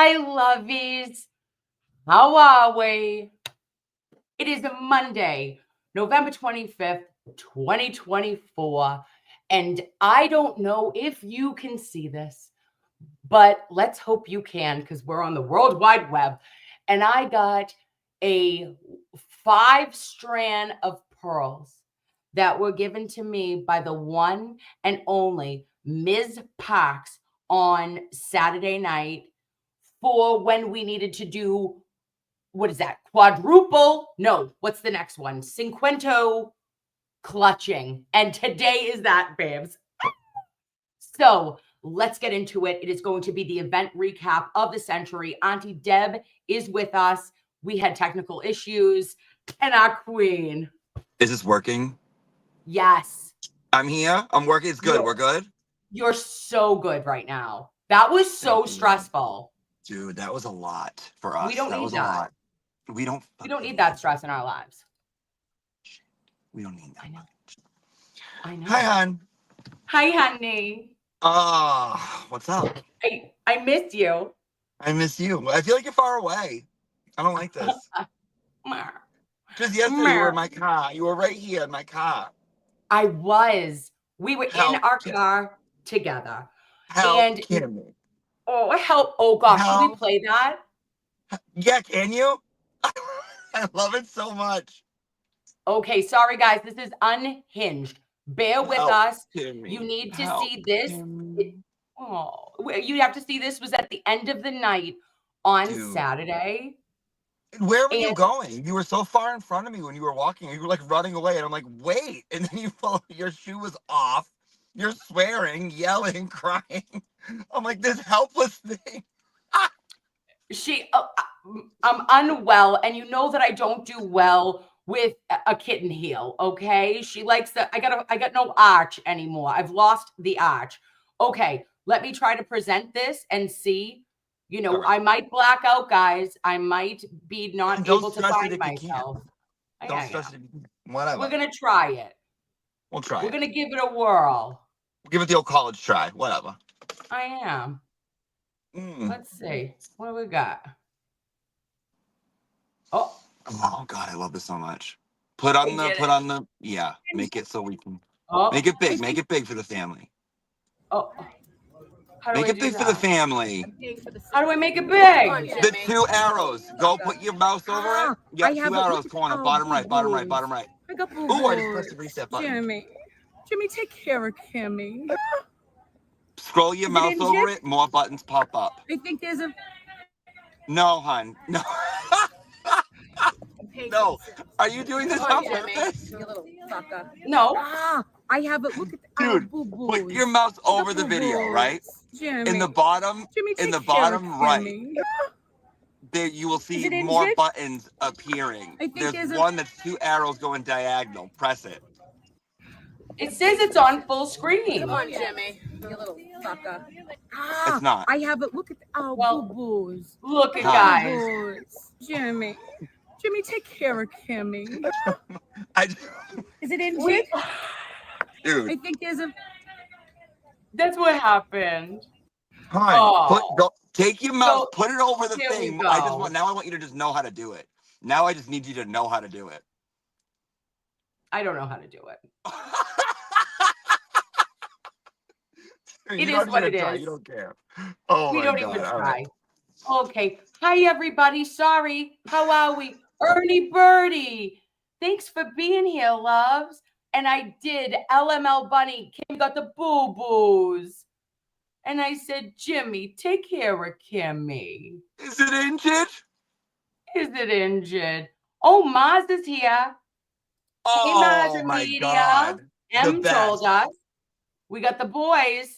Hi, lovies. How are we? It is Monday, November 25th, 2024. And I don't know if you can see this, but let's hope you can because we're on the World Wide Web. And I got a 5-strand of pearls that were given to me by the one and only Ms. Parks on Saturday night for when we needed to do, what is that? Quadruple? No, what's the next one? Cinquento clutching. And today is that, babes. So let's get into it. It is going to be the event recap of the century. Auntie Deb is with us. We had technical issues. And our queen. Is this working? Yes. I'm here. I'm working. It's good. We're good. You're so good right now. That was so stressful. Dude, that was a lot for us. We don't need was that. A lot. We don't need that stress in our lives. We don't need that. I know. Hi, hon. Hi, honey. What's up? I missed you. I miss you. I feel like you're far away. I don't like this. Just yesterday you were in my car. You were right here in my car. I was. We were in our car together. Help Kimmy. Oh, help. Oh, gosh. Should we play that? Yeah, can you? I love it so much. Okay, sorry, guys. This is unhinged. Bear with us. Kimmy. You need to see this. You have to see this was at the end of the night on Saturday. Where were you going? You were so far in front of me when you were walking. You were like running away, and I'm like, wait. And then your shoe was off. You're swearing, yelling, crying. I'm like, this helpless thing. I'm unwell, and you know that I don't do well with a kitten heel. Okay, she likes that. I got no arch anymore. I've lost the arch. Okay, let me try to present this and see. You know, I might black out, guys. I might be not able to find myself. Don't stress it. Whatever. We're gonna try it. We'll try. We're gonna give it a whirl. Give it the old college try. Whatever. I am. Let's see. What do we got? Oh God, I love this so much. Put on the yeah. Make it so we can make it big. Make it big for the family. Make it big for the family. How do I make it big? The 2 arrows. Go put your mouse over it. Yeah, 2 arrows. Corner. Bottom right. Bottom right. Bottom right. Ooh, I just pressed the reset button. Jimmy, take care of Kimmy. Scroll your mouse over it. More buttons pop up. I think there's a... No, hon. No. No. Are you doing this on purpose? You little fucker. No. I have it. Look at the dude. Put your mouse over the video, right? Jimmy. In the bottom. Jimmy, in the bottom right. There you will see more buttons appearing. There's one that's 2 arrows going diagonal. Press it. It says it's on full screen. Come on, Jimmy. You little fucker. It's not. I have it. Look at the boo-boos. Look at guys. Boo-boos. Jimmy, take care of Kimmy. Is it injured? Dude. I think there's a... That's what happened. Hon, take your mouse, put it over the thing. Now I want you to just know how to do it. Now I just need you to know how to do it. I don't know how to do it. Dude, it is what it is. You don't care. Oh, we don't even try. Okay. Hi, everybody. Sorry. How are we? Ernie Birdie. Thanks for being here, loves. And I did LML Bunny. Kim got the boo-boos. And I said, Jimmy, take care of Kimmy. Is it injured? Is it injured? Oh, Maz is here. Oh, hey, my God. M told us. We got the boys.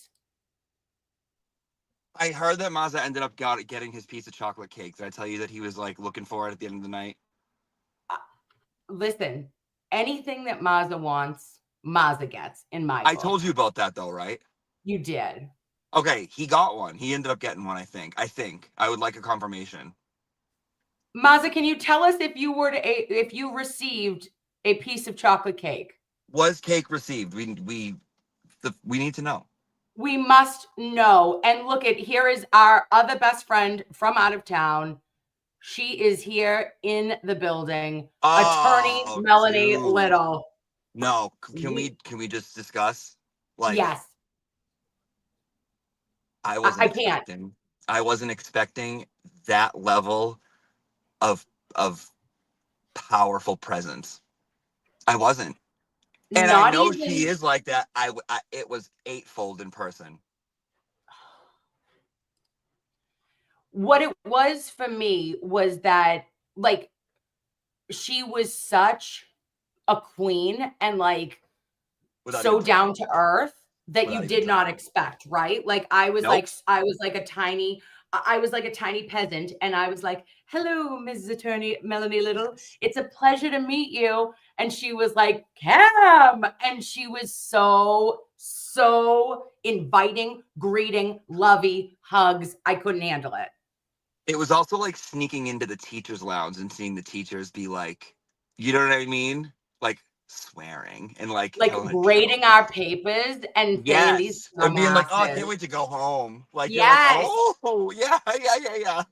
I heard that Mazda ended up getting his piece of chocolate cake. Did I tell you that he was like looking for it at the end of the night? Listen, anything that Mazda wants, Mazda gets in my book. I told you about that though, right? You did. Okay, he got one. He ended up getting one, I think. I would like a confirmation. Mazda, can you tell us if you received a piece of chocolate cake? Was cake received? We need to know. We must know. And look at, here is our other best friend from out of town. She is here in the building. Attorney Oh, Melanie dude. Little. No, can we just discuss? Like, Yes. I wasn't I can't. expecting. I wasn't expecting that level of powerful presence. I wasn't. And I Not know even. she is like that. It was eightfold in person. What it was for me was that, like, she was such a queen and like Without so even down trying. to earth that you Without even did not trying. expect, right? Like I was Nope. like a tiny peasant, and I was like, "Hello, Mrs. Attorney Melanie Little. It's a pleasure to meet you." And she was like, "Cam," and she was so inviting, greeting, lovey, hugs. I couldn't handle it. It was also like sneaking into the teacher's lounge and seeing the teachers be like, you know what I mean? Like swearing and like Like telling grading jokes. our papers and saying these Yes. And being like, oh, I can't dumbasses. wait to go home. Like you're like, Yes. oh yeah.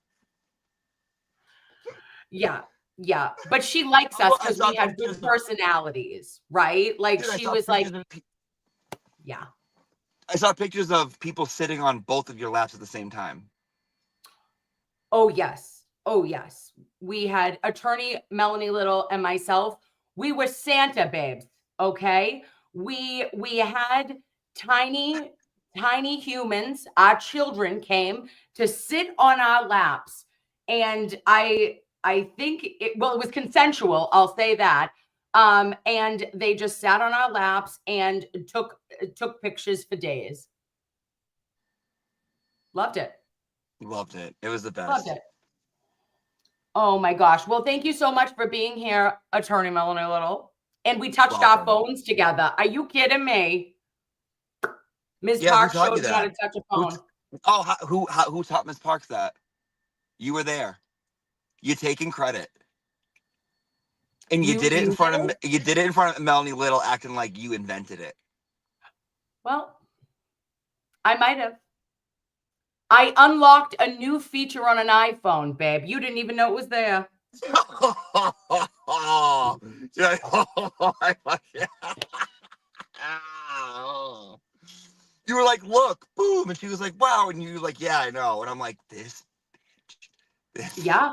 Yeah. But she likes us Oh, I because saw we had good pictures of, personalities, right? Like dude, I she saw was like, pictures of yeah. I saw pictures of people sitting on both of your laps at the same time. Oh, yes. Oh, yes. We had attorney Melanie Little and myself. We were Santa babes. Okay. We had tiny humans. Our children came to sit on our laps. And I think it was consensual. I'll say that. And they just sat on our laps and took pictures for days. Loved it. Loved it. It was the Loved best. it. Oh my gosh. Well, thank you so much for being here, Attorney Melanie Little. And we touched our Welcome. phones together. Are you kidding me? Ms. Yeah, who Park taught showed you me how to that? touch a phone. Who taught Miss Parks that? You were there. You're taking credit. And you did it in front of Melanie Little, acting like you invented it. Well, I might have. I unlocked a new feature on an iPhone, babe. You didn't even know it was there. You were like, look, boom, and she was like, wow, and you were like, yeah, I know, and I'm like, this. Yeah.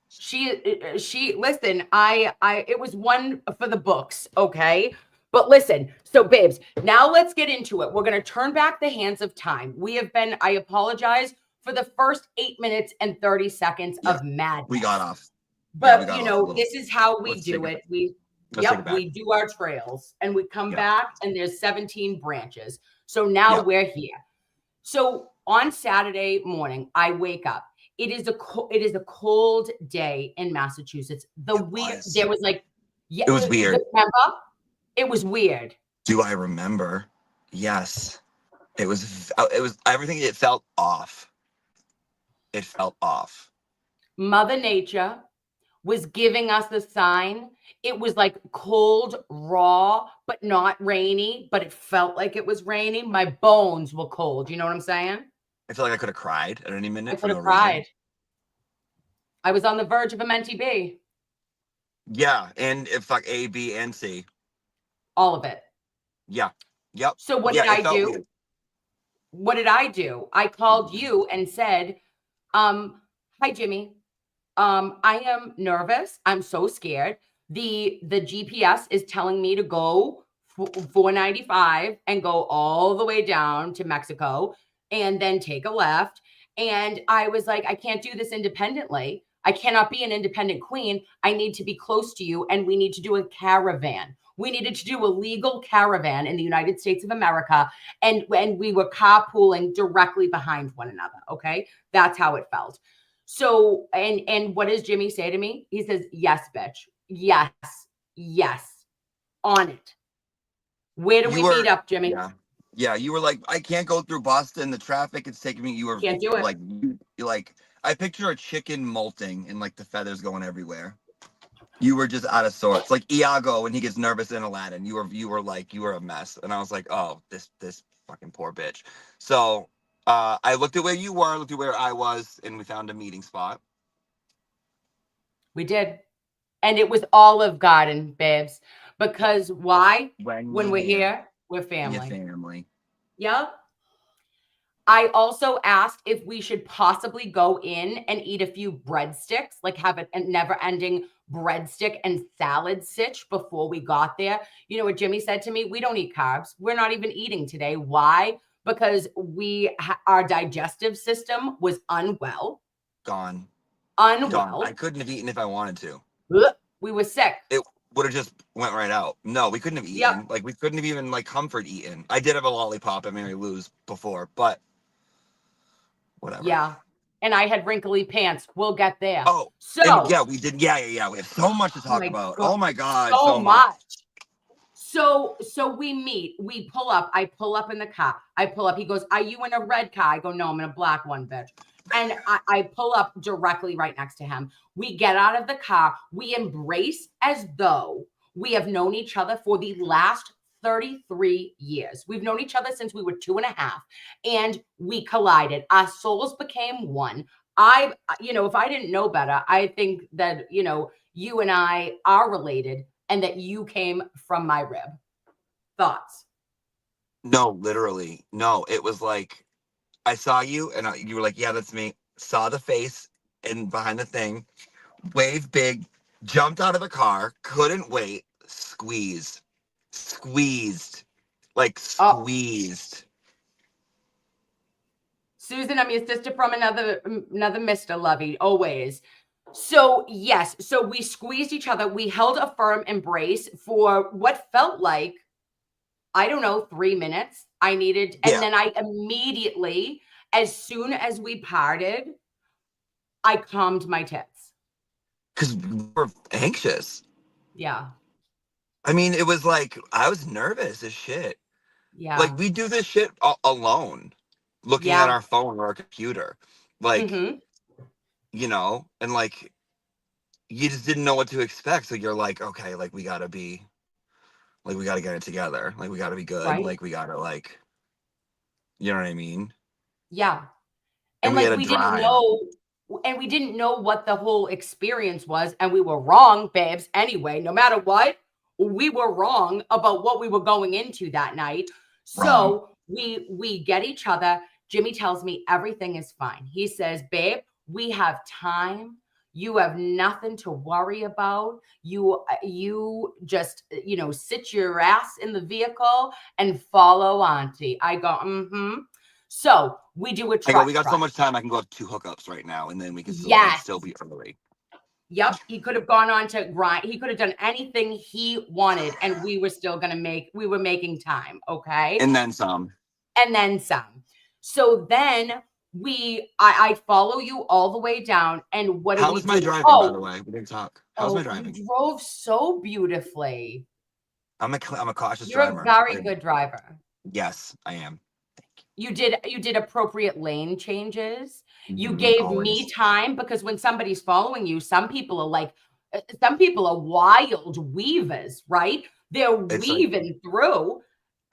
She listen, it was one for the books, okay? But listen, so babes, now let's get into it. We're going to turn back the hands of time. I apologize for the first 8 minutes and 30 seconds of madness. We got off. But this is how we Let's do take it. Let's take it back. We do our trails and we come Yeah. back and there's 17 branches. So now we're here. So on Saturday morning, I wake up. It is a cold day in Massachusetts. There was like, yeah, It was weird. Remember? It was weird. Do I remember? Yes. It was everything. It felt off. It felt off. Mother Nature was giving us the sign. It was like cold, raw, but not rainy, but it felt like it was raining. My bones were cold. You know what I'm saying? I feel like I could have cried at any minute. I could have cried. I was on the verge of a mentee B. Yeah, and if like A, B, and C. All of it. Yeah. Yep. So what did I do? Weird. What did I do? I called you and said, hi, Jimmy. I am nervous. I'm so scared. The GPS is telling me to go 495 and go all the way down to Mexico and then take a left. And I was like, I can't do this independently. I cannot be an independent queen. I need to be close to you, and we need to do a caravan. We needed to do a legal caravan in the United States of America, and we were carpooling directly behind one another. Okay, that's how it felt. So, and what does Jimmy say to me? He says, "Yes, bitch. Yes, on it." Where do we meet up, Jimmy? Yeah, you were like, I can't go through Boston. The traffic is taking me. You were can't do it. Like, I picture a chicken molting and like the feathers going everywhere. You were just out of sorts, like Iago when he gets nervous in Aladdin. You were a mess, and I was like, oh, this fucking poor bitch. So I looked at where you were, looked at where I was, and we found a meeting spot. We did. And it was Olive Garden, babes. Because why? When we're here, we're family. Your family. Yep. I also asked if we should possibly go in and eat a few breadsticks, like have a never-ending breadstick and salad sitch before we got there. You know what Jimmy said to me? We don't eat carbs. We're not even eating today. Why? Because our digestive system was unwell. Gone. Unwell. I couldn't have eaten if I wanted to. We were sick. It would have just went right out. No, we couldn't have eaten. Yep. Like we couldn't have even like comfort eaten. I did have a lollipop at Mary Lou's before, but whatever. Yeah. And I had wrinkly pants. We'll get there. Oh, so yeah, we did. Yeah. We have so much to talk about. God. Oh my God. So much. So we meet, we pull up. I pull up in the car. I pull up. He goes, "Are you in a red car?" I go, "No, I'm in a black one, bitch." And I pull up directly right next to him. We get out of the car. We embrace as though we have known each other for the last 33 years. We've known each other since we were 2.5, and we collided. Our souls became one. If I didn't know better, I think that, you and I are related and that you came from my rib. Thoughts? No, literally. No, it was like, I saw you and you were like, "Yeah, that's me." Saw the face and behind the thing, waved big, jumped out of the car, couldn't wait, squeezed. Like squeezed. Susan, I'm your sister from another Mr. Lovey, always. So yes, so we squeezed each other. We held a firm embrace for what felt like, I don't know, 3 minutes. And then I immediately, as soon as we parted, I calmed my tits. Because we were anxious. Yeah. I mean, it was like, I was nervous as shit. Yeah. Like, we do this shit alone, looking at our phone or our computer. Like, and like, you just didn't know what to expect. So you're like, okay, like, we gotta get it together. Like, we gotta be good. Right. Like, we gotta, like, you know what I mean? Yeah. And like, we didn't know. And we didn't know what the whole experience was. And we were wrong, babes. Anyway, no matter what, we were wrong about what we were going into that night. So we get each other. Jimmy tells me everything is fine. He says, "Babe, we have time. You have nothing to worry about. You just, sit your ass in the vehicle and follow Auntie." I go, "Mm-hmm." So we do a truck. We got so much time. I can go have 2 hookups right now, and then we can still be early. Yep. He could have gone on to grind. He could have done anything he wanted, and we were still we were making time. Okay. And then some. So then I follow you all the way down. And what How was my driving, by the way? We didn't talk. How's my driving? You drove so beautifully. I'm a cautious driver. You're a very good driver. Yes, I am. You did appropriate lane changes. You gave me time, because when somebody's following you, some people are wild weavers, right? They're weaving through.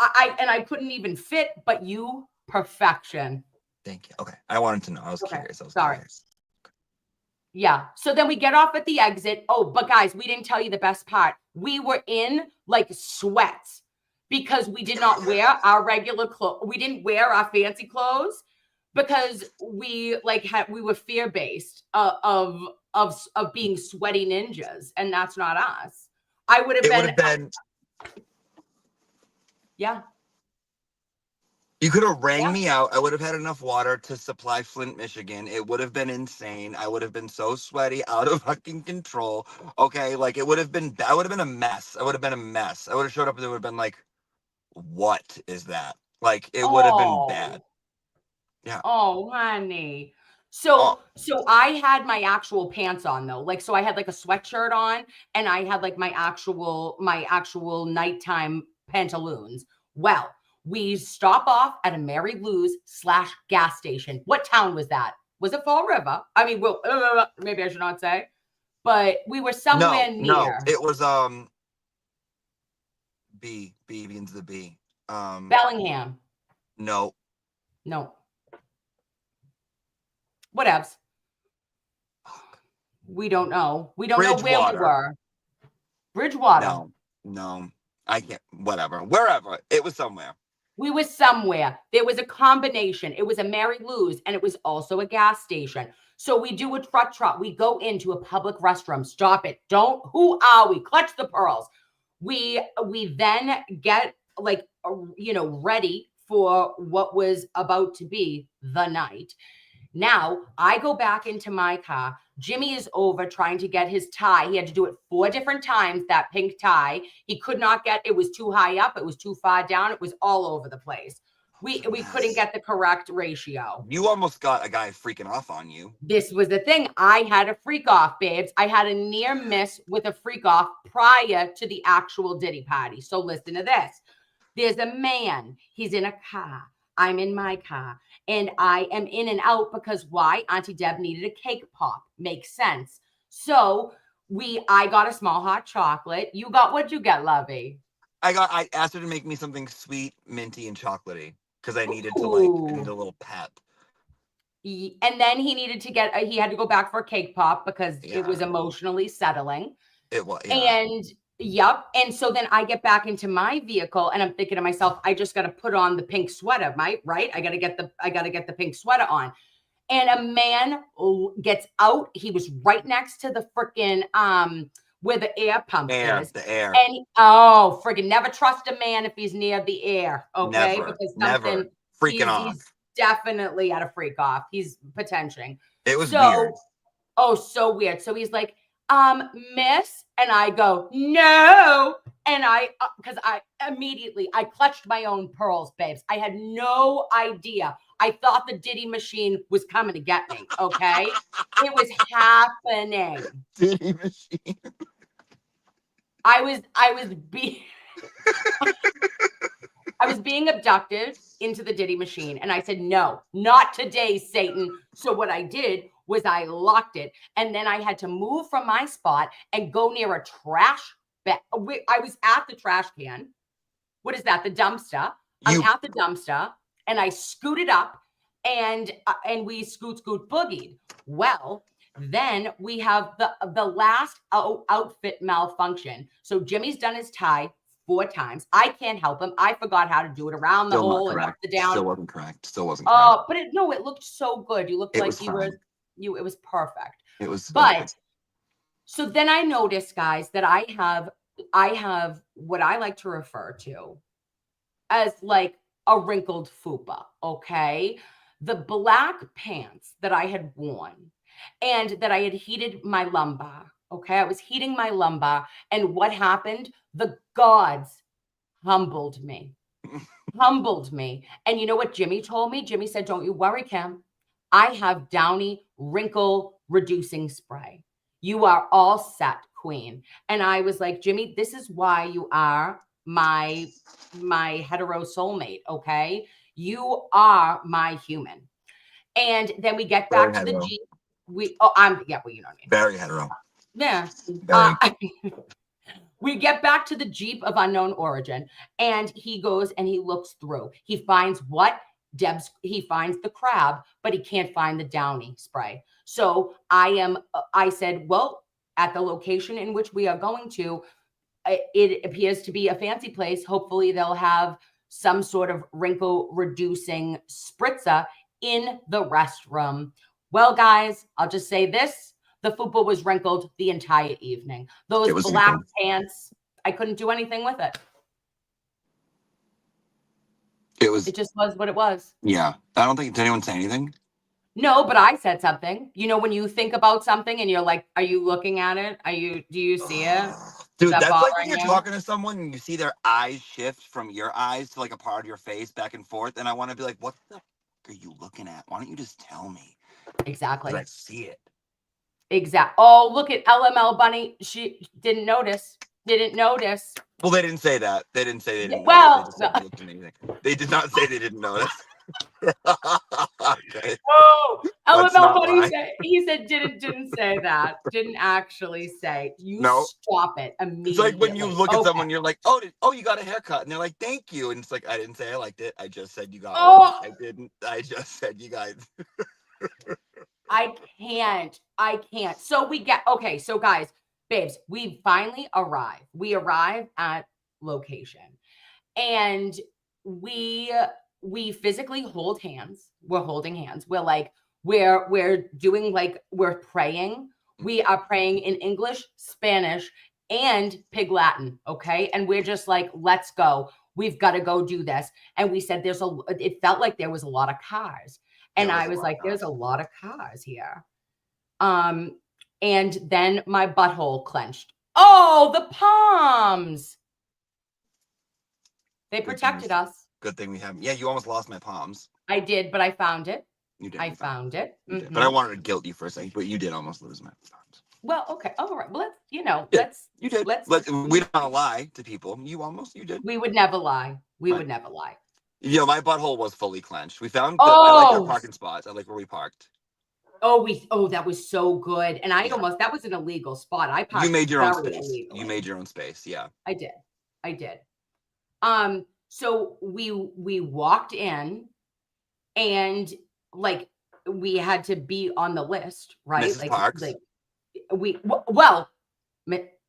I couldn't even fit, but you, perfection. Thank you. Okay. I wanted to know. I was curious. Sorry. Yeah. So then we get off at the exit. Oh, but guys, we didn't tell you the best part. We were in like sweats, because we did not wear our regular clothes. We didn't wear our fancy clothes because we were fear-based of being sweaty ninjas, and that's not us. It would have been. Yeah. You could have rang me out. I would have had enough water to supply Flint, Michigan. It would have been insane. I would have been so sweaty, out of fucking control. Okay, like I would have been a mess. I would have been a mess. I would have showed up and it would have been like, what is that? Like, it would have been bad. Yeah. Oh, honey. So I had my actual pants on though. So I had like a sweatshirt on, and I had like my actual nighttime pantaloons. Well, we stop off at a Mary Lou's / gas station. What town was that? Was it Fall River? I mean, maybe I should not say, but we were somewhere near. No, it was B begins the B. Bellingham. No. No. Whatevs. We don't know. We don't know where we were. Bridgewater. No. I can't. Whatever. Wherever. It was somewhere. We were somewhere. There was a combination. It was a Mary Lou's, and it was also a gas station. So we do a trot. We go into a public restroom. Stop it. Don't. Who are we? Clutch the pearls. We then get like, ready for what was about to be the night. Now I go back into my car. Jimmy is over trying to get his tie. He had to do it 4 different times, that pink tie. He could not get, it was too high up. It was too far down. It was all over the place. We couldn't get the correct ratio. You almost got a guy freaking off on you. This was the thing. I had a freak off, babes. I had a near miss with a freak off prior to the actual Diddy party. So listen to this. There's a man. He's in a car. I'm in my car. And I am in and out because why? Auntie Deb needed a cake pop. Makes sense. So I got a small hot chocolate. You got, what'd you get, Lovey? I asked her to make me something sweet, minty, and chocolatey because I needed to I need a little pep. And then he had to go back for a cake pop because it was emotionally settling. It was. Yeah. And so then I get back into my vehicle and I'm thinking to myself, I just got to put on the pink sweater, right? I got to get the pink sweater on. And a man gets out. He was right next to the freaking where the air pump is. The air. And freaking never trust a man if he's near the air. Okay. Never. Freaking off. He's definitely at a freak off. He's potentiating. It was weird. Oh, so weird. So he's like, miss, and I go, no. And because I clutched my own pearls, babes. I had no idea. I thought the Diddy machine was coming to get me. Okay. It was happening. Diddy machine. I was being abducted into the Diddy machine. And I said, no, not today, Satan. So what I did was I locked it. And then I had to move from my spot and go near a trash bag. I was at the trash can. What is that? The dumpster. I'm at the dumpster and I scooted up and we scoot boogied. Well, then we have the last outfit malfunction. So Jimmy's done his tie 4 times. I can't help him. I forgot how to do it around the hole and up the down. Still wasn't correct. Oh, but it looked so good. You looked like you were. It was perfect. It was. But so then I noticed, guys, that I have what I like to refer to as like a wrinkled fupa. Okay, the black pants that I had worn and that I had heated my lumbar. Okay, I was heating my lumbar, and what happened? The gods humbled me. And you know what Jimmy told me? Jimmy said, "Don't you worry, Kim. I have Downy wrinkle reducing spray. You are all set, queen." And I was like, Jimmy, this is why you are my hetero soulmate. Okay. You are my human. And then we get back to the Jeep. You know what I mean. Very hetero. Yeah. We get back to the Jeep of unknown origin and he goes and he looks through. He finds what? He finds the crab, but he can't find the Downy spray. So I said, well, at the location in which we are going to, it appears to be a fancy place. Hopefully they'll have some sort of wrinkle reducing spritzer in the restroom. Well, guys, I'll just say this. The fupa was wrinkled the entire evening. Those black pants, I couldn't do anything with it. It just was what it was. Yeah. I don't think, did anyone say anything? No, but I said something. You know, when you think about something and you're like, are you looking at it? Do you see it? Dude, that's like when you're talking to someone and you see their eyes shift from your eyes to like a part of your face back and forth. And I want to be like, what the are you looking at? Why don't you just tell me? Exactly. I see it. Exactly. Oh, look at LML Bunny. She didn't notice. Well, they didn't say that. They didn't say they didn't notice. They did not say they didn't notice. Okay. Oh, That's LML not Buddy why. said, he said, didn't say that. Didn't actually say. You No. stop it It's like when you immediately. look at Okay. someone, you're like, oh, you got a haircut. And they're like, thank you. And it's like, I didn't say I liked it. I just said you got one. Oh, I didn't. I just said you guys. I can't. So we get, okay. So guys, babes, we finally arrive. We arrive at location and we physically hold hands. We're holding hands. We're like, we're doing like, we're praying. We are praying in English, Spanish, and Pig Latin. Okay. And we're just like, let's go. We've got to go do this. And we said it felt like there was a lot of cars. And I was like, there's a lot of cars here. And then my butthole clenched. Oh, the palms. They protected us. Good thing we haven't. Yeah, you almost lost my palms. I did, but I found it. You did. I found it. You did. But I wanted to guilt you for a second, but you did almost lose my palms. Well, okay. All right. Well, You did. We don't want to lie to people. You did. We would never lie. We Right. would never lie. You know, my butthole was fully clenched. We found. I like our parking spots. I like where we parked. Oh, that was so good. And that was an illegal spot. I parked. You made your own space. Illegally. You made your own space. Yeah. I did. So we walked in and like we had to be on the list, right? Mrs. Parks.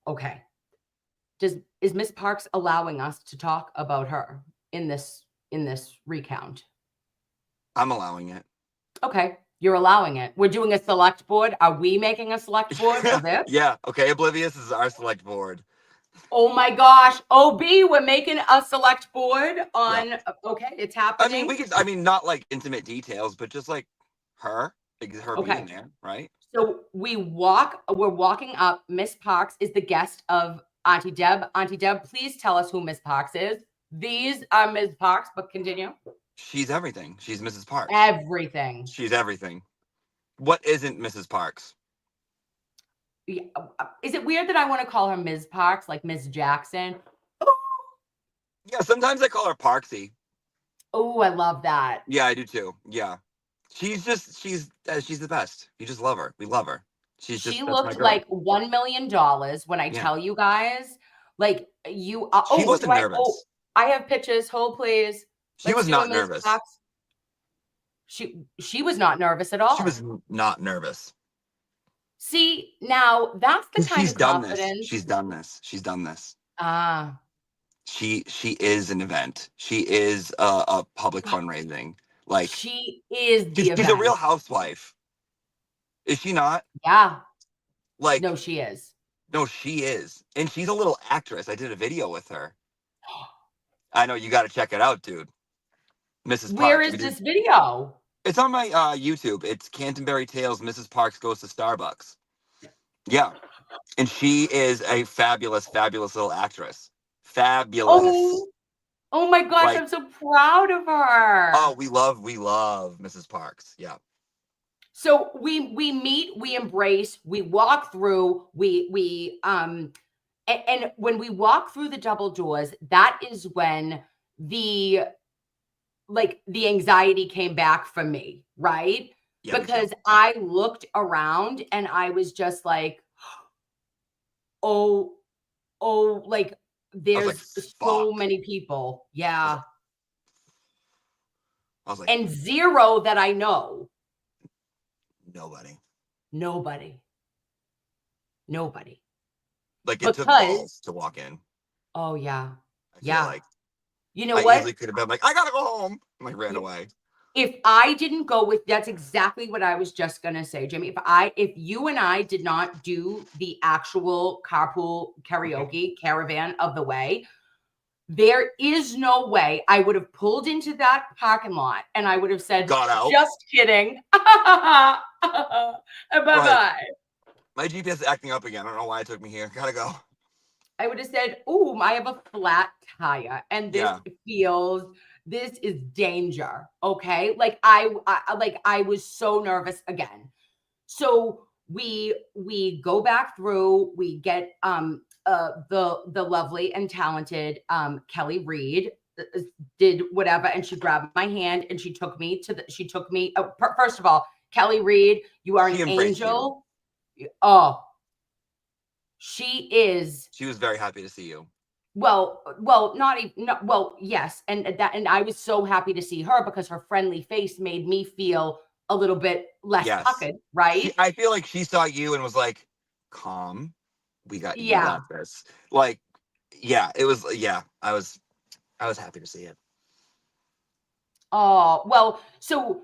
Okay. Is Miss Parks allowing us to talk about her in this recount? I'm allowing it. Okay. You're allowing it. We're doing a select board. Are we making a select board for this? Yeah. Okay. Oblivious is our select board. Oh my gosh. OB, we're making a select board on. Yeah. Okay. It's happening. I mean, not like intimate details, but just like her okay. being there. Right. So we're walking up. Miss Parks is the guest of Auntie Deb. Auntie Deb, please tell us who Miss Parks is. These are Miss Parks, but continue. She's everything. She's Mrs. Parks. Everything. She's everything. What isn't Mrs. Parks? Yeah. Is it weird that I want to call her Ms. Parks, like Ms. Jackson? Ooh. Yeah, sometimes I call her Parksy. Oh, I love that. Yeah, I do too. Yeah. She's the best. You just love her. We love her. She looked like $1 million when I tell you guys. Like you she wasn't nervous. I have pictures. Hold please. She was not nervous. She was not nervous at all. She was not nervous. See, now that's the kind of confidence. She's done this. Ah. She is an event. She is a public fundraising. Like she is the event. She's a real housewife. Is she not? Yeah. Like no, she is. No, she is. And she's a little actress. I did a video with her. I know, you got to check it out, dude. Mrs. Parks. Where is this video? It's on my YouTube. It's Canterbury Tales, Mrs. Parks Goes to Starbucks. Yeah. And she is a fabulous, fabulous little actress. Fabulous. Oh my gosh, like, I'm so proud of her. Oh, we love Mrs. Parks. Yeah. So we meet, we embrace, we walk through, and when we walk through the double doors, that is when the anxiety came back for me, right? Yeah, because I looked around and I was just like, oh, like there's so many people. Yeah. I was like, and zero that I know. Nobody. Like it took balls to walk in. Oh yeah. I feel like you know what? I easily could have been like, I gotta go home. And ran away. If I didn't go with, that's exactly what I was just gonna say, Jimmy. If you and I did not do the actual carpool karaoke caravan of the way, there is no way I would have pulled into that parking lot and I would have said, got out. Just kidding. Bye-bye. Right. My GPS is acting up again. I don't know why it took me here. Gotta go. I would have said, I have a flat tire and this is danger. Okay. Like I was so nervous again. So we go back through, we get, the lovely and talented, Kelly Reed did whatever, and she grabbed my hand and she took me first of all, Kelly Reed, you are She an embraced you. angel. Oh, she is. She was very happy to see you. Well, not even, no, well, yes. And I was so happy to see her because her friendly face made me feel a little bit less Yes. puckered, right? I feel like she saw you and was like, calm. We got Yeah. this. Like, yeah, it was, yeah, I was happy to see it. Oh, well, so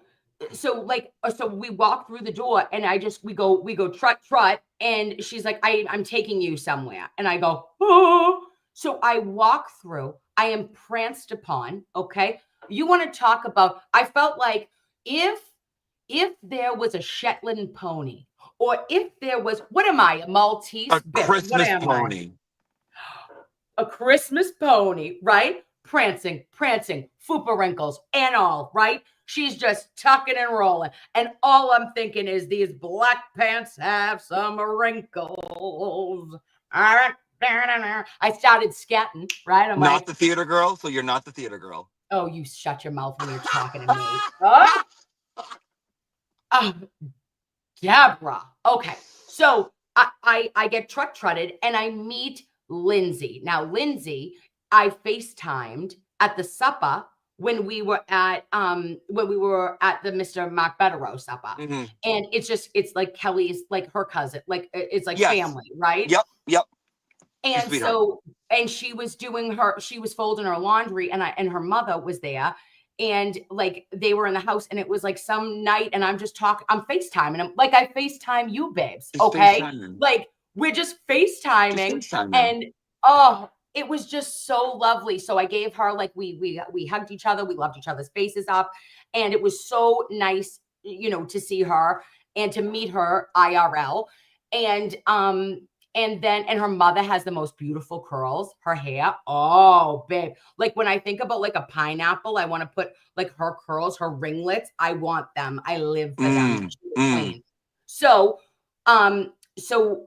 we walk through the door and we go trut, and she's like, I'm taking you somewhere. And I go, oh. So I walk through, I am pranced upon. Okay. You want to talk about, I felt like if there was a Shetland pony, or if there was, what am I, a Maltese? A Bitch, Christmas what am pony. a Christmas pony, right? Prancing, fupa wrinkles and all, right? She's just tucking and rolling. And all I'm thinking is these black pants have some wrinkles. I started scatting, right? I'm Not like, the theater girl, so you're not the theater girl. oh, you shut your mouth when you're talking to me. Oh, Deborah. Okay. So I get trutted and I meet Lindsay. Now, Lindsay, I FaceTimed at the supper when we were at the Mr. Mark Betterow supper. Mm-hmm. And it's like Kelly's, like her cousin, like it's like Yes. family, right? Yep. And so, and she was folding her laundry, and her mother was there. And like they were in the house, and it was like some night, and I'm just talking, I'm FaceTiming. I'm like, I FaceTime you, babes. Okay. Like we're just FaceTiming. And oh, it was just so lovely. So I gave her, like, we hugged each other, we loved each other's faces up. And it was so nice, to see her and to meet her IRL. And then her mother has the most beautiful curls, her hair. Oh, babe. Like when I think about like a pineapple, I want to put like her curls, her ringlets. I want them. I live for them. Clean. So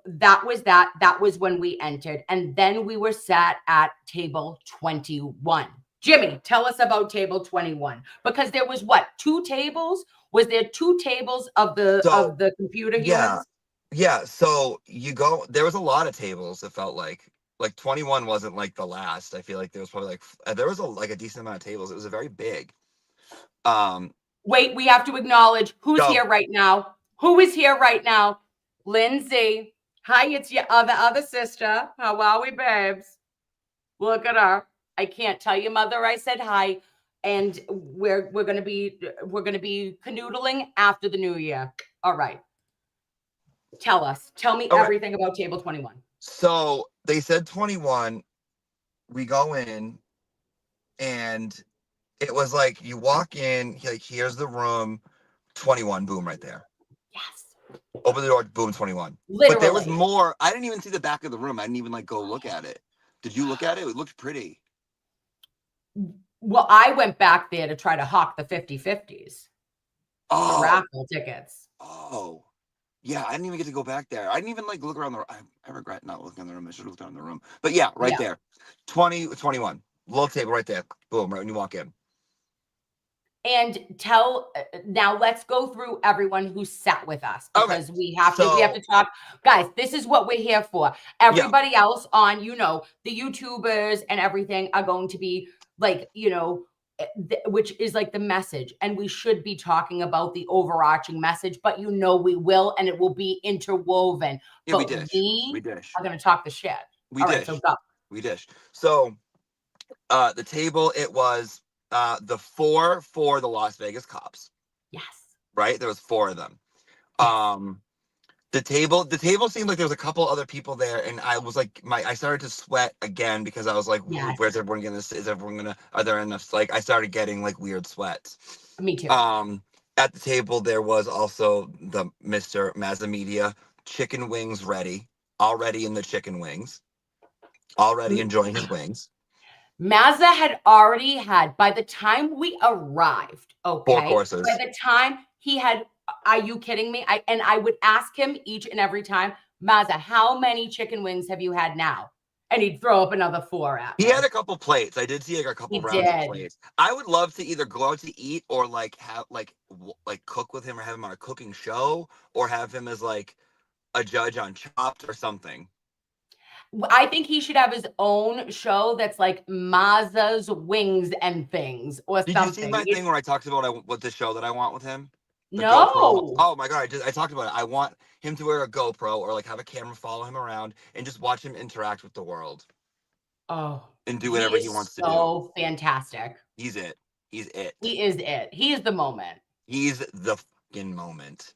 that was that. That was when we entered. And then we were sat at table 21. Jimmy, tell us about table 21. Because there was what? 2 tables? Was there 2 tables of the computer humans? Yeah, so there was a lot of tables. It felt like 21 wasn't like the last. I feel like there was probably there was a decent amount of tables. It was a very big. Wait, we have to acknowledge who's here right now. Who is here right now? Lindsay. Hi, it's your other sister. How are we, babes? Look at her. I can't tell your mother I said hi. And we're gonna be canoodling after the new year. All right. Tell me everything about table 21. So they said 21, we go in, and it was like, you walk in, like, here's the room, 21, boom, right there. Yes. Open the door, boom, 21. Literally. But there was more. I didn't even see the back of the room. I didn't even like go look at it. Did you look at it? It looked pretty. Well, I went back there to try to hawk the 50/50s. Oh. The raffle tickets. Oh. Yeah, I didn't even get to go back there. I didn't even like look around the room. I regret not looking in the room. I should have looked around the room. But yeah, right there. 21. Little table right there. Boom, right when you walk in. And now let's go through everyone who sat with us, because we have to talk. Guys, this is what we're here for. Everybody else on, the YouTubers and everything are going to be like, which is like the message. And we should be talking about the overarching message, but we will, and it will be interwoven. Yeah, but we dish. are going to talk the shit. All right, so go. We dish. So the table, it was the 4 for the Las Vegas cops. Yes. Right? There was 4 of them. Yes. The table seemed like there was a couple other people there, and I was like, I started to sweat again because I was like, yes. Where's everyone gonna sit? Are there enough? Like, I started getting like weird sweats. Me too. At the table there was also the Mr. Mazza Media, chicken wings already in the chicken wings, already enjoying his wings. Mazza had already had, by the time we arrived, 4 courses. By the time he had, are you kidding me? I would ask him each and every time, Mazza, how many chicken wings have you had now? and he'd throw up another 4 at He me. had a couple plates. I did see like a couple He rounds of did. plates. I would love to either go out to eat or like have like cook with him or have him on a cooking show or have him as like a judge on Chopped or something. I think he should have his own show that's like Mazza's Wings and Things or Did something. you see my thing where I talked about what the show that I want with him? The No. GoPro. Oh my god, I talked about it. I want him to wear a GoPro or like have a camera follow him around and just watch him interact with the world. Oh. And do whatever he wants to do. So fantastic. He's it. He's it. He is it. He is the moment. He's the fucking moment.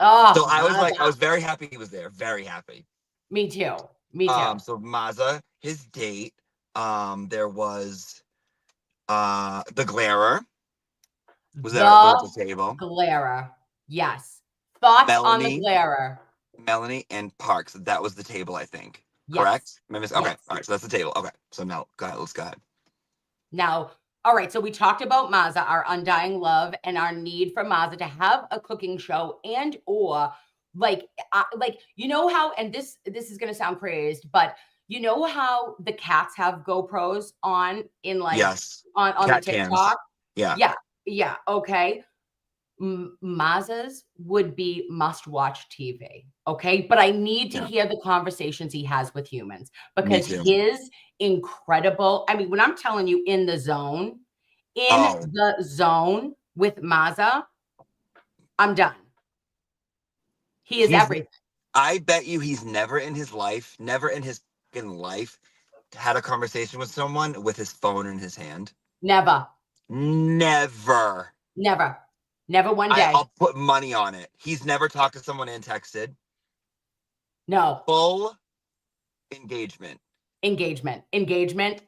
Oh. So I was very happy he was there. Very happy. Me too. Me too. So Mazza, his date, there was the Glarer. Was there at the table? Glarer. Yes. Thoughts on the Melanie. Glarer? Melanie and Parks. That was the table, I think. Yes. Correct? Okay. Yes. All right. So that's the table. Okay. So now, go ahead. Let's go ahead. Now, all right. So we talked about Mazza, our undying love, and our need for Mazza to have a cooking show and or like you know how, and this is gonna sound crazed, but you know how the cats have GoPros on in like on Cat the TikTok? Cams. Yeah. Yeah. Okay. Mazza's would be must-watch TV, okay? But I need to hear the conversations he has with humans because his incredible, I mean, when I'm telling you in the zone with Mazza, I'm done. He is everything. I bet you he's never in his life had a conversation with someone with his phone in his hand. Never. Never one day. I'll put money on it. He's never talked to someone and texted. No. Full engagement. Engagement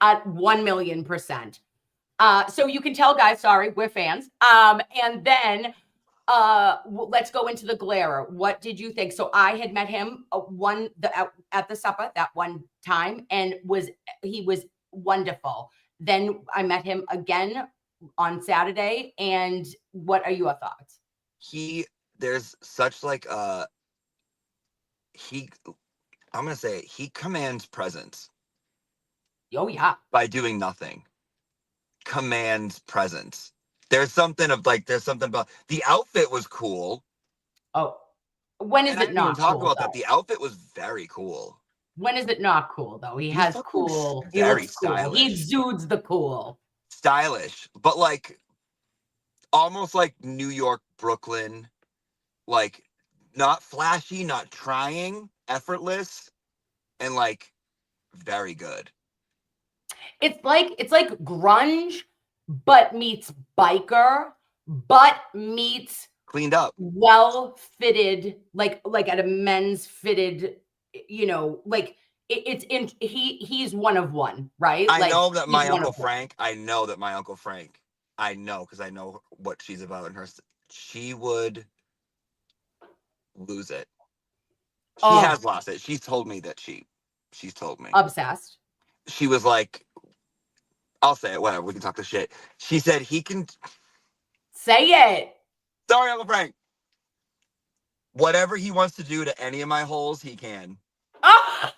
at 1,000,000%. So you can tell, guys, sorry, we're fans. And then let's go into the Glarer. What did you think? So I had met him at the supper that one time, and he was wonderful. Then I met him again on Saturday, and what are your thoughts? There's such like I'm gonna say he commands presence. Oh yeah. By doing nothing. Commands presence. There's something about the outfit was cool. Oh, when is it not? Talk about that. The outfit was very cool. When is it not cool though? He has cool. Very stylish. He exudes the cool. Stylish, but like almost like New York, Brooklyn, like not flashy, not trying, effortless, and like very good. It's like grunge, but meets biker, but meets cleaned up, well fitted, like at a men's fitted, you know, like he's one of one, right? I know that my Uncle Frank, I know because I know what she's about in her. She would lose it. She has lost it. She's told me that she's told me. Obsessed. She was like, I'll say it, whatever, we can talk this shit. She said he can say it. Sorry, Uncle Frank. Whatever he wants to do to any of my holes, he can. Oh!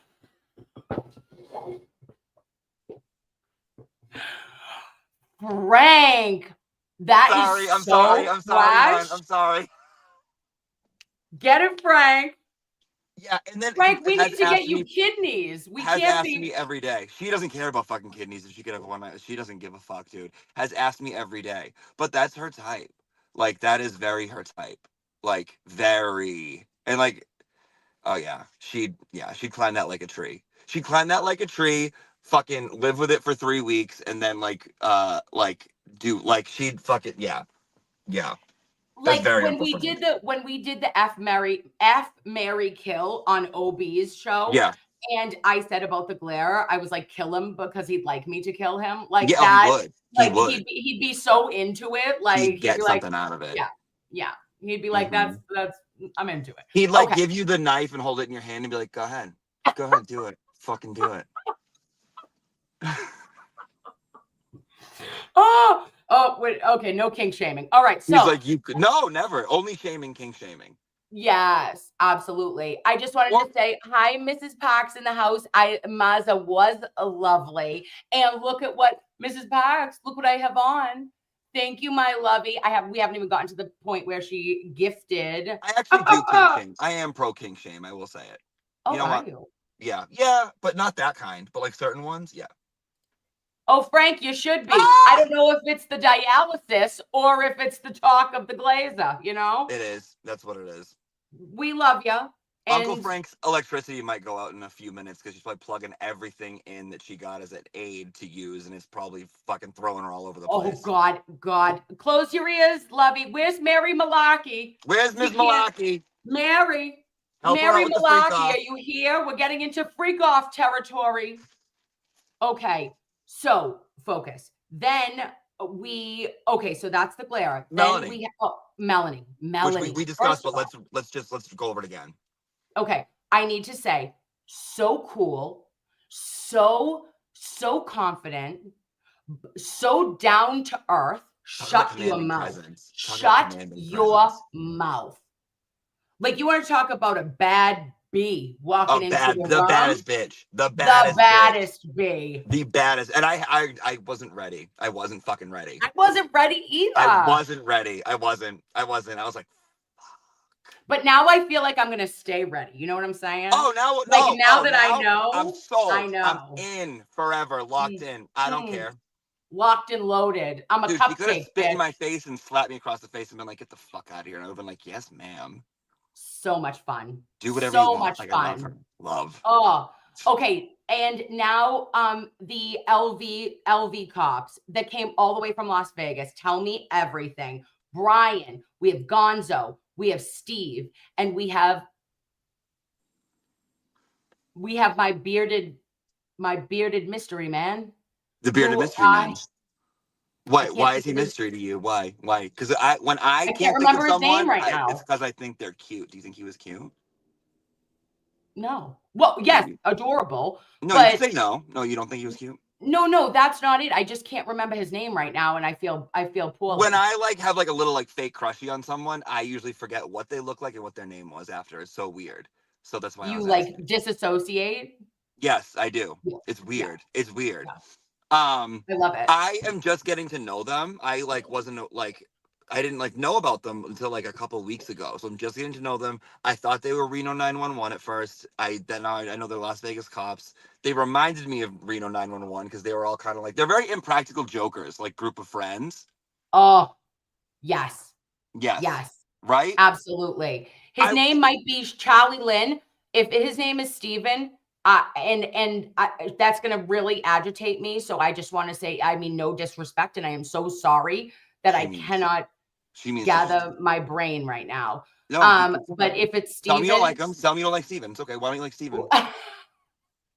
Frank, I'm sorry. Get it, Frank. Yeah, and then Frank, we need to get you kidneys. We can't asked me every day. She doesn't care about fucking kidneys if she could have one. She doesn't give a fuck, dude. Has asked me every day. But that's her type. Like, that is very her type. Like, very. And like, oh yeah. She'd climb that like a tree. She'd climb that like a tree, fucking live with it for 3 weeks, and then she'd fucking yeah. Like when we did the F Mary Kill on OB's show. Yeah. And I said about the glare, I was like, kill him because he'd like me to kill him. Like yeah, that. He would. Like he'd be so into it. Like he'd get something out of it. Yeah. He'd be like, that's I'm into it. He'd give you the knife and hold it in your hand and be like, go ahead, do it. Fucking do it. Oh, wait, okay, no kink shaming. All right, so he's like, no, never. Only shaming, kink shaming. Yes, absolutely. I just wanted Well- to say hi, Mrs. Parks in the house. Maza was lovely. And look at what Mrs. Parks, look what I have on. Thank you, my lovey. We haven't even gotten to the point where she gifted. I actually do kink shame. I am pro kink shame. I will say it. Oh, You know are what? you? Yeah, but not that kind. But like certain ones, yeah. Oh, Frank, you should be. Ah! I don't know if it's the dialysis or if it's the talk of the glazer, you know? It is. That's what it is. We love you. Uncle Frank's electricity might go out in a few minutes because she's probably plugging everything in that she got as an aid to use, and it's probably fucking throwing her all over the place. Oh, God. Close your ears, lovey. Where's Mary Malarkey? Where's Miss Malaki? Mary. Help her Mary out with the freak Malarkey, off. are you here? We're getting into freak off territory. Okay, so focus. Then so that's the glare. Melanie. Then we have Melanie. Which we discussed, but let's go over it again. Okay, I need to say, so cool, so confident, so down to earth. Shut your mouth. Shut your mouth. Like, you want to talk about a bad bee walking into your the room? baddest bitch. The baddest bee. The baddest. And I wasn't ready. I wasn't fucking ready. I wasn't ready either. I wasn't ready. I wasn't. I was like, but now I feel like I'm gonna stay ready. You know what I'm saying? Oh, now that I know, I'm sold. I know. I'm in forever, locked in. I don't care. Locked and loaded. I'm a cupcake. She could have spit in my face and slapped me across the face and been like, "Get the fuck out of here!" And I would have been like, "Yes, ma'am." So much fun. Do whatever you want. So much fun. Love. Oh, okay. And now, the LV cops that came all the way from Las Vegas. Tell me everything. Brian. We have Gonzo. We have Steve, and we have my bearded mystery man. The bearded mystery man. Why is he mystery to you? Why? Because when I can't remember his name right now. It's because I think they're cute. Do you think he was cute? No. Well, yes, adorable. No, but you say no. No, you don't think he was cute? No, that's not it. I just can't remember his name right now, and I feel poorly. When I have a little fake crushy on someone, I usually forget what they look like and what their name was after. It's so weird. So that's why you disassociate. Yes, I do. Yeah. It's weird. Yeah. It's weird. Yeah. I love it. I am just getting to know them. I I didn't know about them until a couple weeks ago. So I'm just getting to know them. I thought they were Reno 911 at first. I know they're Las Vegas cops. They reminded me of Reno 911 because they were all kind of they're very impractical jokers, group of friends. Oh, yes. Yes. Yes. Right? Absolutely. His name might be Charlie Lynn. If his name is Steven, that's going to really agitate me. So I just want to say, no disrespect. And I am so sorry that I cannot gather my brain right now. No, but if it's Steven. Tell me you don't like him. Tell me you don't like Steven. It's okay. Why don't you like Steven?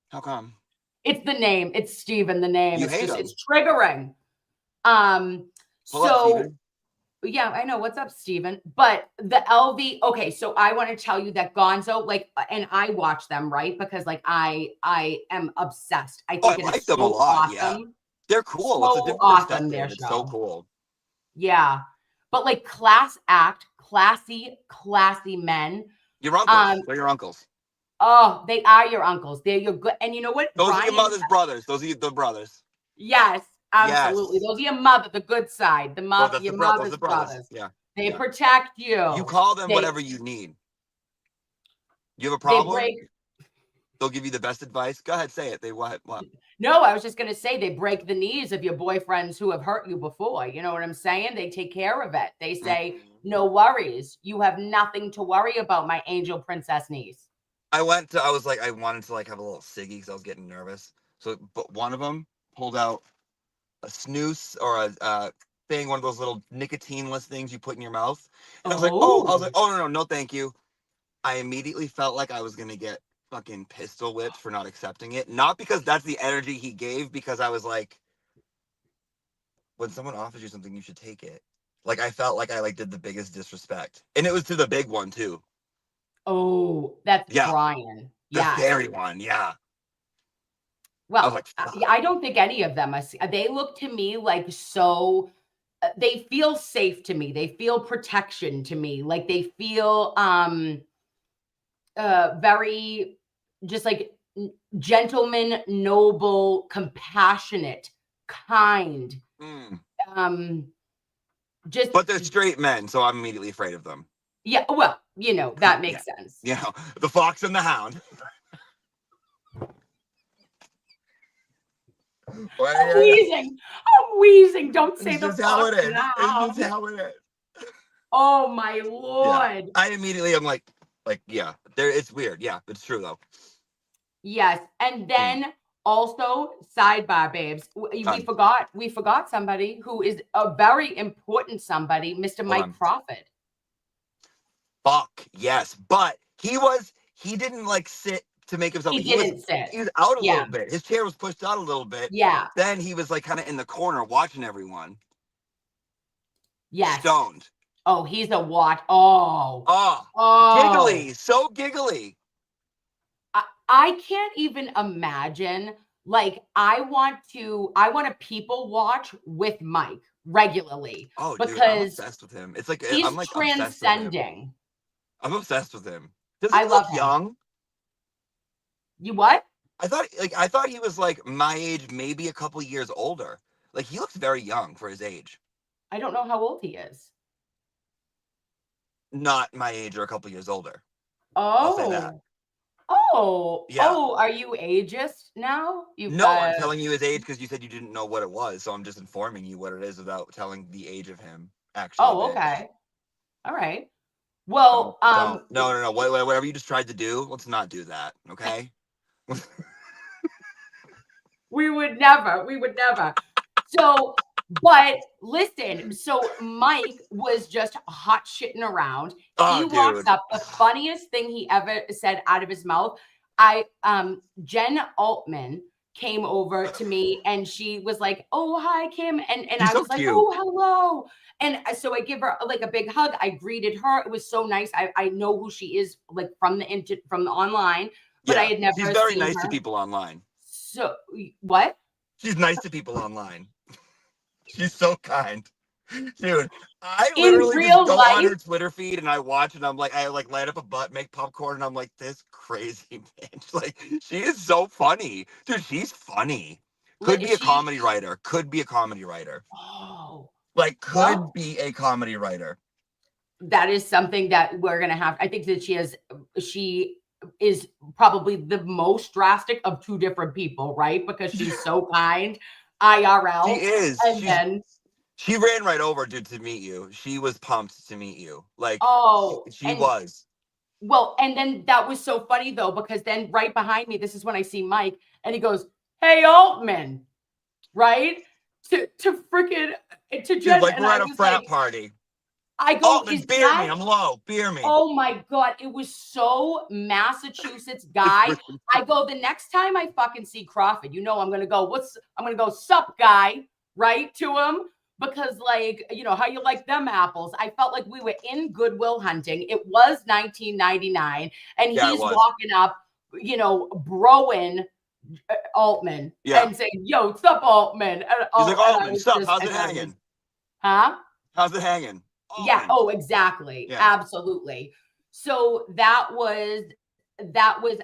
How come? It's the name. It's Steven, the name. You hate him. It's triggering. Yeah, I know. What's up, Steven? But the LV, okay, so I want to tell you that Gonzo, and I watch them, right? Because I am obsessed. I think I like them a lot. Awesome. Yeah. They're cool. So it's a different awesome, their It's show. so cool. Yeah. But class act, classy men. Your uncles. They're your uncles. Oh, they are your uncles. They're your good. And you know what? Those are your mother's brothers. Those are the brothers. Yes. Absolutely. Yes. Those are your mother, the good side. Your mother's brothers. Yeah. They protect you. You call them whatever you need. You have a problem? They'll give you the best advice. Go ahead, say it. They what? No, I was just going to say they break the knees of your boyfriends who have hurt you before. You know what I'm saying? They take care of it. They say, no worries. You have nothing to worry about, my angel princess niece. I wanted to have a little ciggy because I was getting nervous. So, but one of them pulled out a snooze or a thing, one of those little nicotine-less things you put in your mouth. And I was like, oh, no, thank you. I immediately felt like I was going to get fucking pistol whipped for not accepting it. Not because that's the energy he gave, because I was like, when someone offers you something, you should take it. I felt like I did the biggest disrespect. And it was to the big one, too. Oh, that's Brian. The scary one, yeah. Well, I don't think any of them. They look to me so they feel safe to me. They feel protection to me. Like they feel very just like gentleman, noble, compassionate, kind. Just But they're straight men, so I'm immediately afraid of them. yeah, well, you know, that makes sense. You know, the fox and the hound. I'm wheezing. Don't say the fox and the hound. It's just how it is. Oh my Lord. Yeah. I immediately am like, yeah, it's weird. Yeah, it's true though. Yes. And then also sidebar, babes, we forgot somebody who is a very important somebody, Mr. Mike Crawford. Fuck yes. But he didn't like sit to make himself. He didn't sit. He was out a little bit. His chair was pushed out a little bit. Yeah. Then he was like kind of in the corner watching everyone. Yes. Stoned. Oh, he's a what? Giggly. So giggly. I can't even imagine. Like, I want to people watch with Mike regularly. Oh, because dude, I'm obsessed with him. It's like he's I'm like transcending. I'm obsessed with him. Does he I love him. young? You what? I thought he was like my age, maybe a couple years older. Like he looks very young for his age. I don't know how old he is. Not my age or a couple years older. Oh. I'll say that. Oh. Yeah. Oh, are you ageist now? I'm telling you his age because you said you didn't know what it was, so I'm just informing you what it is without telling the age of him. Actually. Oh, okay. All right. Well, no. Whatever you just tried to do, let's not do that, okay? We would never. So, but listen, so Mike was just hot shitting around. He walks up. The funniest thing he ever said out of his mouth. Jen Altman came over to me and she was like, "Oh, hi, Kim," and I was like, cute. "Oh, hello." And so I give her like a big hug. I greeted her. It was so nice. I know who she is, like from the online, but I had never. She's very nice to people online. So what? She's nice to people online. She's so kind. Dude, I literally just go on her Twitter feed and I watch and I'm like, I like light up a butt, make popcorn, and I'm like, this crazy bitch. Like, she is so funny. Dude, she's funny. Could be a comedy writer. Oh. Like, could be a comedy writer. That is something that we're gonna have. I think that she is probably the most drastic of two different people, right? Because she's so kind. IRL. She is. And she ran right over, dude, to meet you. She was pumped to meet you. Like, she was. Well, and then that was so funny though, because then right behind me, this is when I see Mike, and he goes, "Hey, Altman," right? To Jen. Like we're at a frat party. I go, Altman, beer me. I'm low. Beer me. Oh my God. It was so Massachusetts guy. I go, the next time I fucking see Crawford, I'm going to go, sup guy, right? To him. Because like, how you like them apples? I felt like we were in Goodwill Hunting. It was 1999. And he's walking up, broing Altman and saying, "Yo, sup, Altman?" He's like, "Altman, sup? How's it hanging?" Huh? How's it hanging? Altman. Yeah. Oh, exactly. Yeah. Absolutely. So that was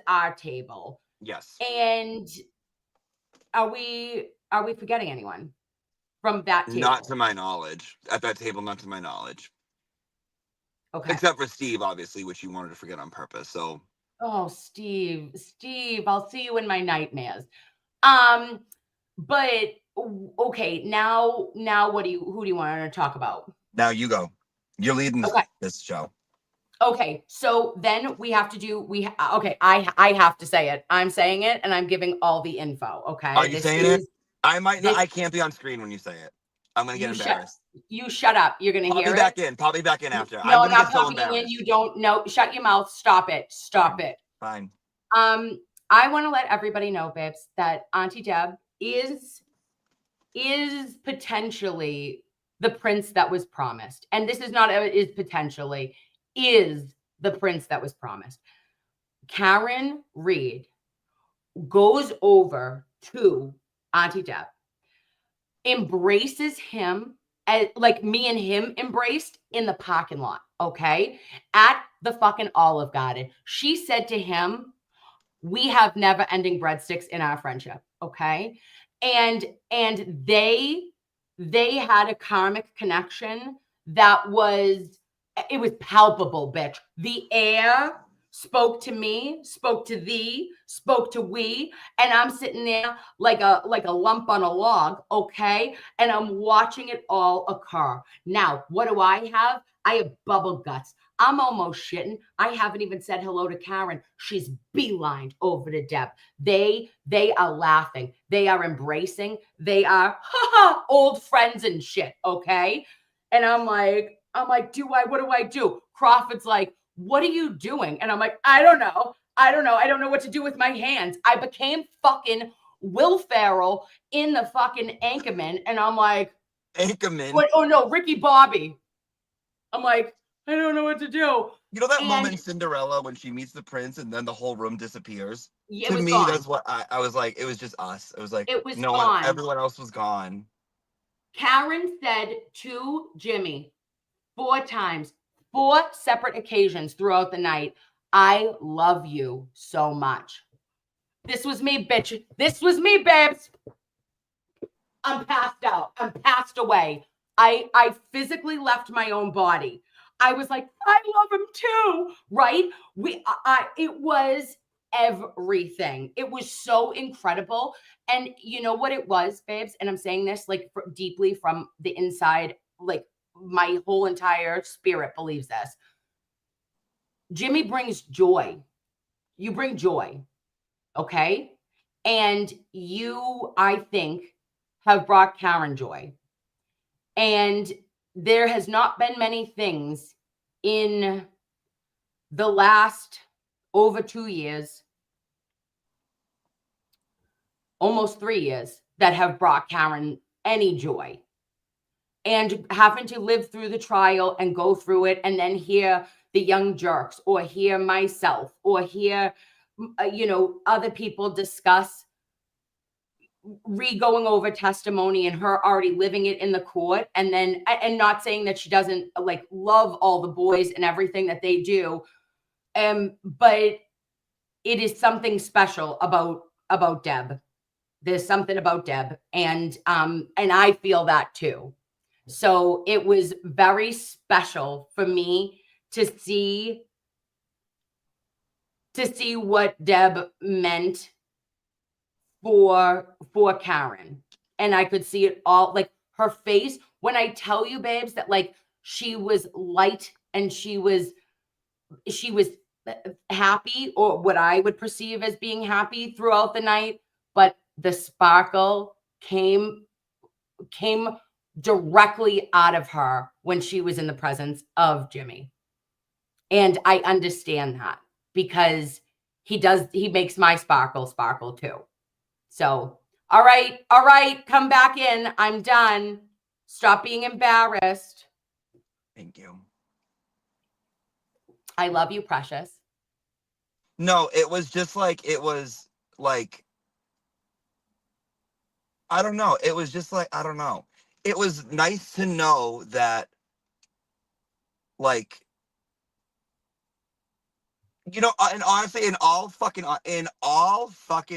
our table. Yes. And are we forgetting anyone from that table? Not to my knowledge. At that table, not to my knowledge. Okay. Except for Steve, obviously, which you wanted to forget on purpose. So. Oh, Steve, I'll see you in my nightmares. But okay, now who do you want to talk about? Now you go. You're leading this show. Okay, so then we have to do I have to say it. I'm saying it and I'm giving all the info. Okay. Are you saying it? I might not. I can't be on screen when you say it. I'm gonna get embarrassed. You shut up. You're gonna hear it. Pop me back in after. No, I'm not popping in. You don't know. Shut your mouth. Stop it. Fine. I want to let everybody know, babes, that Auntie Deb is potentially the prince that was promised. And this is not is potentially is the prince that was promised. Karen Reed goes over to Auntie Deb, embraces him like me and him embraced in the parking lot, okay? At the fucking Olive Garden. She said to him, we have never ending breadsticks in our friendship, okay? And they had a karmic connection that was, it was palpable, bitch. The air spoke to me, spoke to thee, spoke to we, and I'm sitting there like a lump on a log, okay? And I'm watching it all occur. Now, what do I have? I have bubble guts. I'm almost shitting. I haven't even said hello to Karen. She's beelined over to Deb. They are laughing. They are embracing. They are old friends and shit, okay? And I'm like, what do I do? Crawford's like, what are you doing? And I'm like, I don't know. I don't know what to do with my hands. I became fucking Will Ferrell in the fucking Anchorman. And I'm like, Anchorman. what? Oh no, Ricky Bobby. I'm like, I don't know what to do. You know that moment in Cinderella when she meets the prince and then the whole room disappears? It To was me, gone. that's what I was like. It was just us. It was like It was no gone. one, everyone else was gone. Karen said to Jimmy 4 times, 4 separate occasions throughout the night, I love you so much. This was me, bitch. This was me, babes. I'm passed out. I'm passed away. I physically left my own body. I was like, I love him too, right? It was everything. It was so incredible. And you know what it was, babes? And I'm saying this like deeply from the inside, like my whole entire spirit believes this. Jimmy brings joy. You bring joy, okay? And you, I think, have brought Karen joy. And there has not been many things in the last over 2 years, almost 3 years, that have brought Karen any joy. And having to live through the trial and go through it and then hear the young jerks or hear myself or hear, other people discuss going over testimony and her already living it in the court, and then and not saying that she doesn't like love all the boys and everything that they do, but it is something special about Deb. There's something about Deb, and I feel that too. So it was very special for me to see what Deb meant for Karen. And I could see it all, like her face. When I tell you, babes, that like she was light and she was happy, or what I would perceive as being happy throughout the night, but the sparkle came directly out of her when she was in the presence of Jimmy. And I understand that because he makes my sparkle too. So, all right, come back in. I'm done. Stop being embarrassed. Thank you. I love you, precious. No, it was I don't know. It was just like, I don't know. It was nice to know that, like, and honestly, in all fucking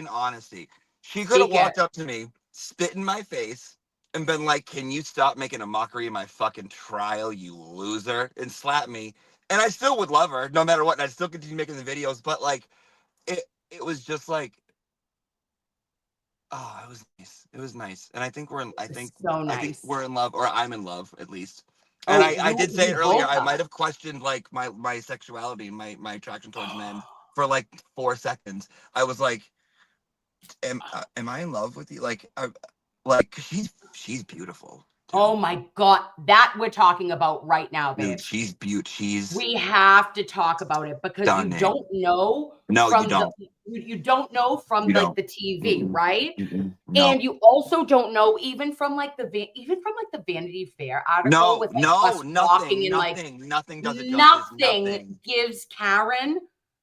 honesty, she could have walked up to me, spit in my face, and been like, can you stop making a mockery of my fucking trial, you loser, and slap me. And I still would love her no matter what. And I'd still continue making the videos. But like, it was just like, oh, it was nice. It was nice. And I think I think we're in love, or I'm in love at least. And I did say it earlier, I might have questioned like my sexuality, my attraction towards men for like 4 seconds. I was like, am I in love with you? Like she's beautiful. Too. Oh my God, that we're talking about right now, babe. Dude, she's beautiful. We have to talk about it because stunning. You don't know. No, you don't. You don't know from the TV, right? No. And you also don't know even from like the Vanity Fair article with like us walking and like nothing does it justice. Nothing gives Karen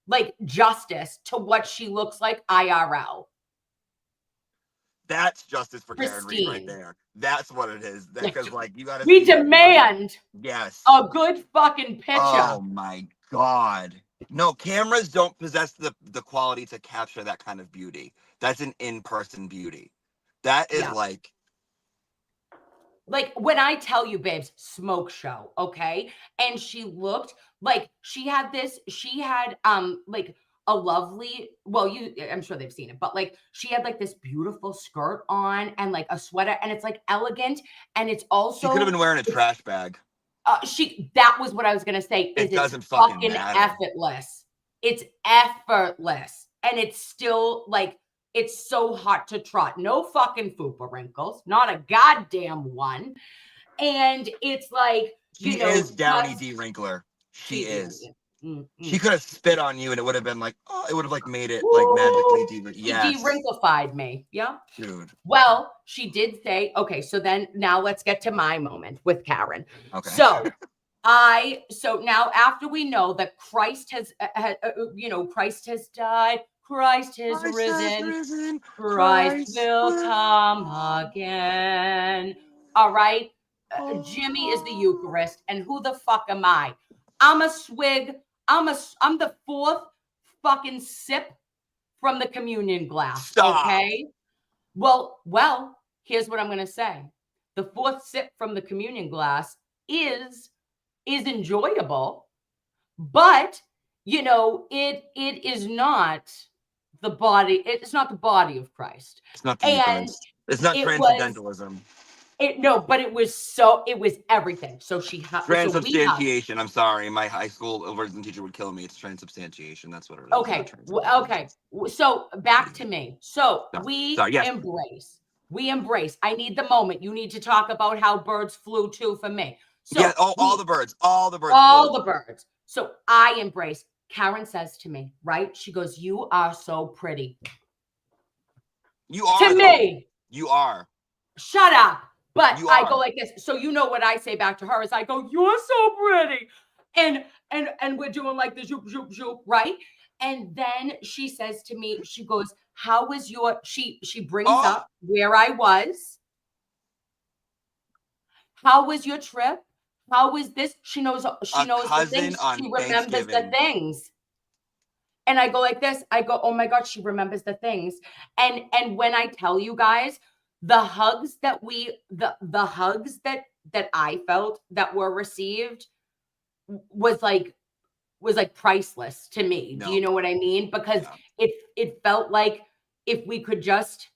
like justice to what she looks like IRL. That's justice for Karen Reed right Pristine. there. That's what it is. Because like you gotta We see it. demand Yes. a good fucking picture. Oh my God. No, cameras don't possess the quality to capture that kind of beauty. That's an in-person beauty. That is Yeah. like when I tell you, babes, smoke show, okay? And she looked like she had like a lovely, well, I'm sure they've seen it, but like she had like this beautiful skirt on and like a sweater, and it's like elegant, and it's also she could have been wearing a trash bag. That was what I was gonna say. It doesn't It's fucking matter. effortless. It's effortless, and it's still like it's so hot to trot. No fucking fupa wrinkles, not a goddamn one. And it's like She is Downey D. Wrinkler. She is. She could have spit on you, and it would have been like, oh, it would have like made it like magically de-wrinklified me. Yeah, dude. Well, she did say, okay, so then now let's get to my moment with Karen. Okay. So now after we know that Christ has Christ has died, Christ has risen, Christ will come again. All right. Jimmy is the Eucharist, and who the fuck am I? I'm a swig. I'm the fourth fucking sip from the communion glass. Stop. Okay. Well, here's what I'm going to say. The fourth sip from the communion glass is enjoyable, but it is not the body. It's not the body of Christ. It's not the Eucharist. It's not transcendentalism. But it was everything. So transubstantiation. I'm sorry, my high school religion teacher would kill me. It's transubstantiation. That's what it is. Okay. Okay. So back to me. So embrace. We embrace. I need the moment. You need to talk about how birds flew too for me. So yeah, all the birds. So I embrace. Karen says to me, right? She goes, "You are so pretty." You are to me. You are. Shut up. But I go like this. So you know what I say back to her is I go, "You're so pretty." And we're doing like the zoop, zoop, zoop, right? And then she says to me, she goes, "How was your," she brings up where I was. "How was your trip? How was this?" She knows the things. She remembers the things. And I go like this. I go, "Oh my God, she remembers the things." And when I tell you guys, the hugs that I felt that were received was like priceless to me. No. Do you know what I mean? Because it felt like if we could just.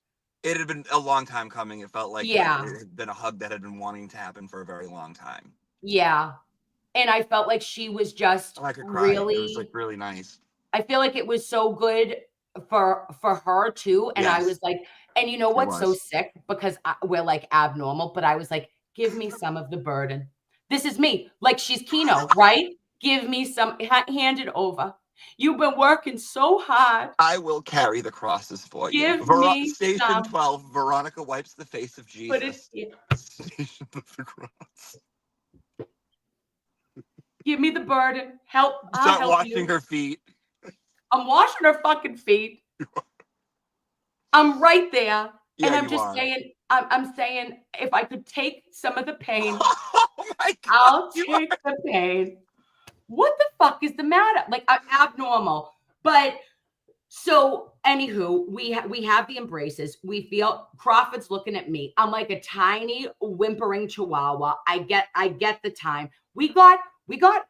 It had been a long time coming. It felt like it had been a hug that had been wanting to happen for a very long time. Yeah. And I felt like she was just really. It was like really nice. I feel like it was so good for her too. And I was like, and you know what's so sick? Because we're like abnormal, but I was like, give me some of the burden. This is me. Like she's Keno, right? Give me some, hand it over. You've been working so hard. I will carry the crosses for you. Station 12, Veronica wipes the face of Jesus. Put it here. Station of the cross. Give me the burden. Help. Start washing her feet. I'm washing her fucking feet. I'm right there. Yeah, and I'm just saying, I'm saying if I could take some of the pain, oh my God, I'll take the pain. What the fuck is the matter? Like, I'm abnormal. But so anywho, we have the embraces. We feel Crawford's looking at me. I'm like a tiny whimpering chihuahua. I get the time. We got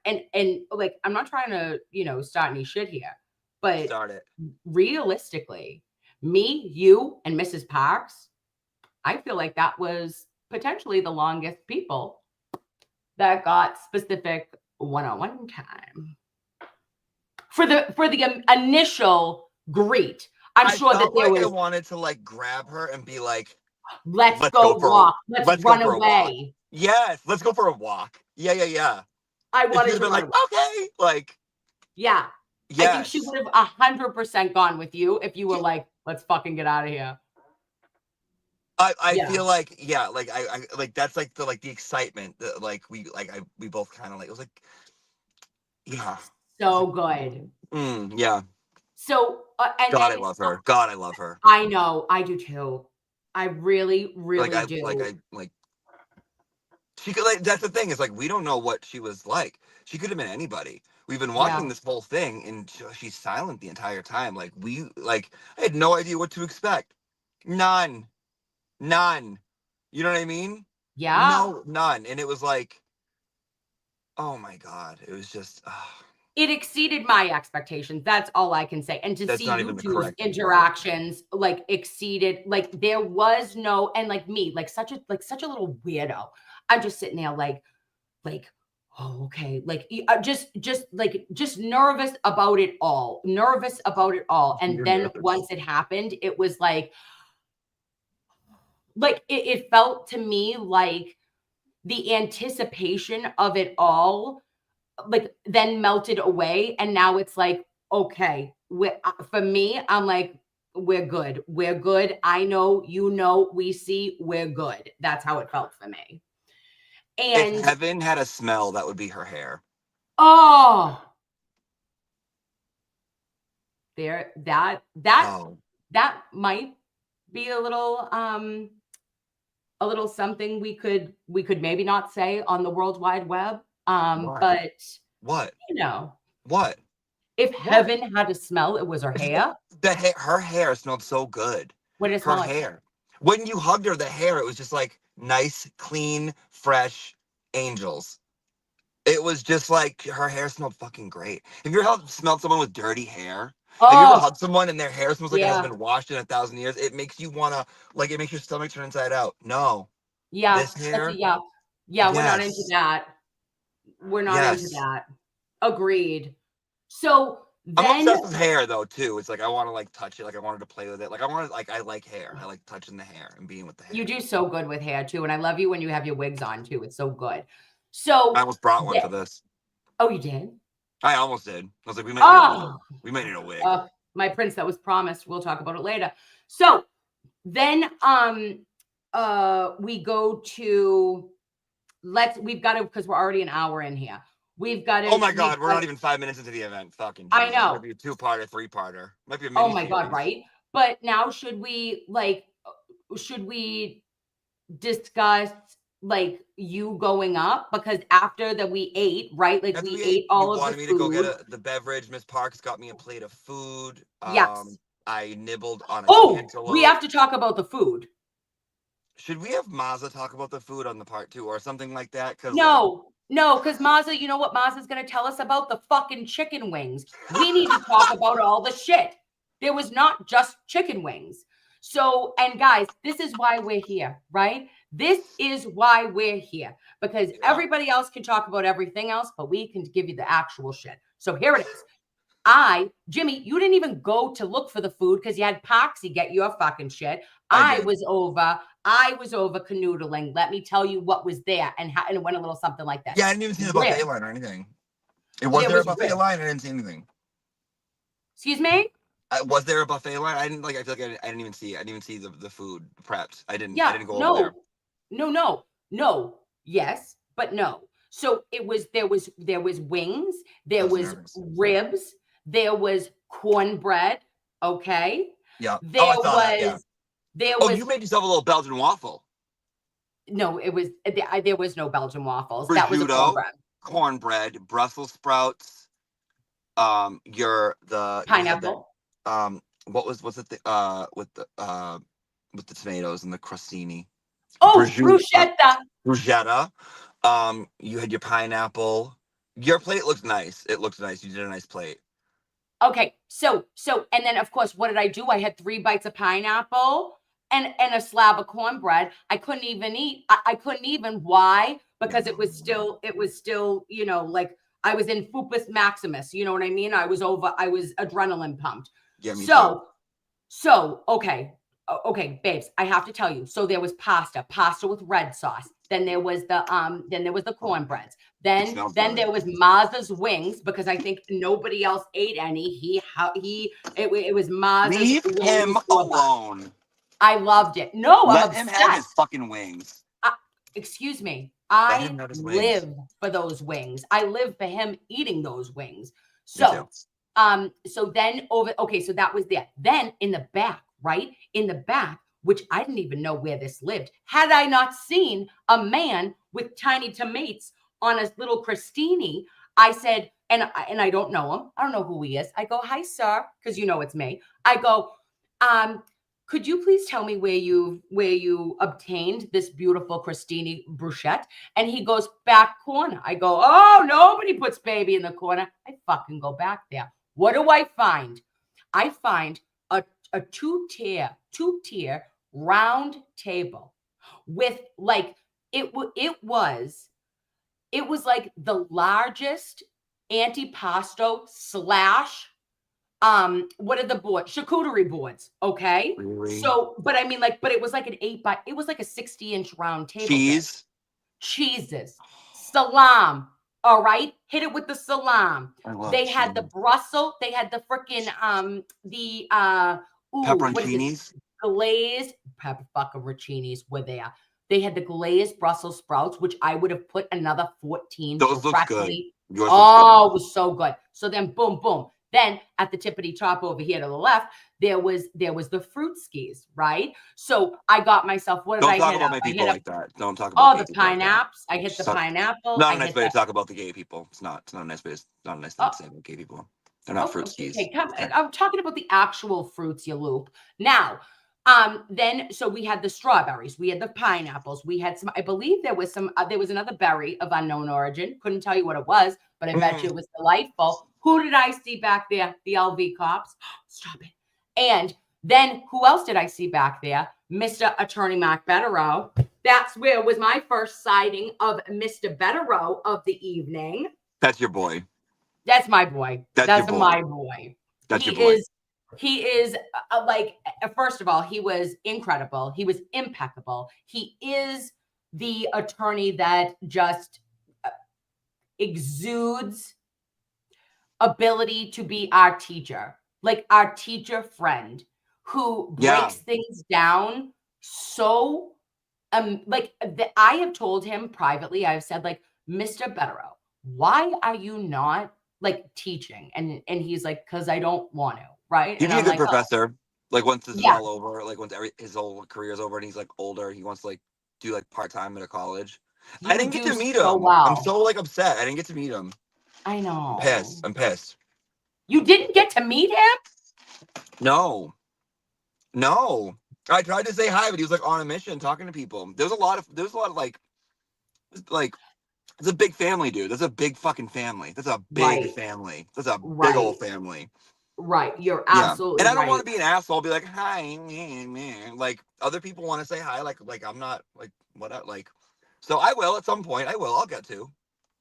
and like, I'm not trying to, start any shit here, but realistically, me, you, and Mrs. Parks, I feel like that was potentially the longest people that got specific one-on-one time for the initial greet. I'm sure that there was. I wanted to like grab her and be like, let's go walk. Let's run away. Yes, let's go for a walk. Yeah. I wanted to be like, okay, like, yeah. Yes. I think she would have 100% gone with you if you were like, let's fucking get out of here. I feel like, I like that's like the excitement that like we both kind of like, it was like, yeah. So good. Yeah. So I love her. God, I love her. I know, I do too. I really, really do. She could, like, that's the thing, is like, we don't know what she was like. She could have been anybody. We've been watching this whole thing, and she's silent the entire time. Like, I had no idea what to expect. None. You know what I mean? Yeah. No, none. And it was like, oh my God. It was just, it exceeded my expectations. That's all I can say. And to see you two's interactions like exceeded, like there was no, and like me, like such a little weirdo. I'm just sitting there like, oh, okay. Like just nervous about it all. And then once it happened, it was like it felt to me like the anticipation of it all like then melted away, and now it's like, okay, for me, I'm like, we're good. I know, you know, we see, we're good. That's how it felt for me. And if heaven had a smell, that would be her hair. Oh, there, that might be a little something we could maybe not say on the World Wide Web. But what? You know. What? If heaven had a smell, it was her hair. Her hair smelled so good. What did it smell like? Her hair. When you hugged her, the hair, it was just like nice, clean, fresh angels. It was just like her hair smelled fucking great. Have you ever smelled someone with dirty hair? Have you ever hugged someone and their hair smells like it hasn't been washed in 1,000 years? It makes you wanna, like, it makes your stomach turn inside out. No. Yeah. This hair. Yeah. We're not into that. We're not into that. Agreed. So then, I'm obsessed with hair though too. It's like I want to like touch it. Like I wanted to play with it. Like I like hair. I like touching the hair and being with the hair. You do so good with hair too, and I love you when you have your wigs on too. It's so good. So I almost brought one for this. Oh, you did? I almost did. I was like, we might need a wig. My prince that was promised. We'll talk about it later. So then we go to we've got to, because we're already an hour in here. We've got to. Oh my God, we're not even 5 minutes into the event. Fucking. I know. Might be a 2-parter, 3-parter. Might be a mini. Oh my God, right? But now should we discuss like you going up, because after that we ate, right? Like we ate all of the food. You wanted me to go get the beverage. Miss Parks got me a plate of food. Yes. I nibbled on a cantaloupe. We have to talk about the food. Should we have Maza talk about the food on the part 2 or something like that? No, because Maza, you know what Maza's going to tell us about? The fucking chicken wings. We need to talk about all the shit. There was not just chicken wings. So, and guys, this is why we're here, right? This is why we're here, because everybody else can talk about everything else, but we can give you the actual shit. So here it is. Jimmy, you didn't even go to look for the food because you had Poxy get your fucking shit. I was over canoodling. Let me tell you what was there, and it went a little something like that. Yeah, I didn't even see the buffet line or anything. Was there a buffet line? I didn't see anything. Excuse me? Was there a buffet line? I feel like I didn't even see it. I didn't even see the food prepped. I didn't go over there. No. Yes, but no. So there was wings, there was ribs, there was cornbread. Okay. Yeah. There was. You made yourself a little Belgian waffle. No, there was no Belgian waffles. Prosciutto, that was cornbread, Brussels sprouts. The pineapple. What's it? With the tomatoes and the crostini. Oh, bruschetta. Bruschetta. You had your pineapple. Your plate looked nice. It looked nice. You did a nice plate. Okay, so and then of course, what did I do? I had 3 bites of pineapple and a slab of cornbread. I couldn't even eat. I couldn't even. Why? Because it was still, you know, like I was in Fupus Maximus. You know what I mean? I was adrenaline pumped. Yeah, me too. Okay, babes, I have to tell you. So there was pasta with red sauce. Then there was the cornbreads. Then there was Maza's wings, because I think nobody else ate any. It was Maza's. Leave him alone. I loved it. No, let him have his fucking wings. Excuse me. I live for those wings. I live for him eating those wings. So, so then so that was there. Then in the back, right? In the back, which I didn't even know where this lived, had I not seen a man with tiny tomatoes on a little crostini. I said, and I don't know him. I don't know who he is. I go, hi, sir, because you know it's me. I go, could you please tell me where you obtained this beautiful crostini bruschetta? And he goes, back corner. I go, oh, nobody puts baby in the corner. I fucking go back there. What do I find? I find a two-tier round table with like it was like the largest antipasto / what are the boards? Charcuterie boards. Okay. Really? So, but I mean, like, but it was like it was like a 60-inch round table. Cheese. Cheeses. Salam. All right. Hit it with the salam. They had the Brussels. They had the freaking, pepperoncinis. Glazed pepperoncinis were there. They had the glazed Brussels sprouts, which I would have put another 14. Those look good. Yours oh, it was so good. So then boom, boom. Then at the tippity top over here to the left, there was the fruit skis, right? So I got myself, what did I hit up? Don't talk about my people like that. Don't talk about the pineapples. I hit the pineapple. Not a nice way to talk about the gay people. It's not a nice way. It's not a nice thing to say about gay people. They're not fruit skis. Okay, I'm talking about the actual fruits, you loop. Now, then so we had the strawberries, we had the pineapples, we had some, I believe there was another berry of unknown origin. Couldn't tell you what it was, but I bet you it was delightful. Who did I see back there? The LV cops. Stop it. And then who else did I see back there? Mr. Attorney Mark Betterow. That's where was my first sighting of Mr. Betterow of the evening. That's your boy. That's my boy. That's my boy. That's your boy. He is like, first of all, he was incredible. He was impeccable. He is the attorney that just exudes ability to be our teacher, like our teacher friend who breaks things down. So, I have told him privately, I've said, like, Mr. Betterow, why are you not like teaching? And he's like, because I don't want to. Right. You'd be a good professor. Like once this is all over, like once his whole career is over and he's like older, he wants to like do like part-time at a college. I didn't get to meet him. Well. I'm so like upset. I didn't get to meet him. I know. I'm pissed. You didn't get to meet him? No. I tried to say hi, but he was like on a mission talking to people. There was a lot of like it's a big family, dude. That's a big fucking family. That's a big family. That's a big old family. Right. You're absolutely And I don't want to be an asshole. I'll be like, hi, man. Like other people want to say hi. Like I'm not like what like. So I will at some point. I'll get to.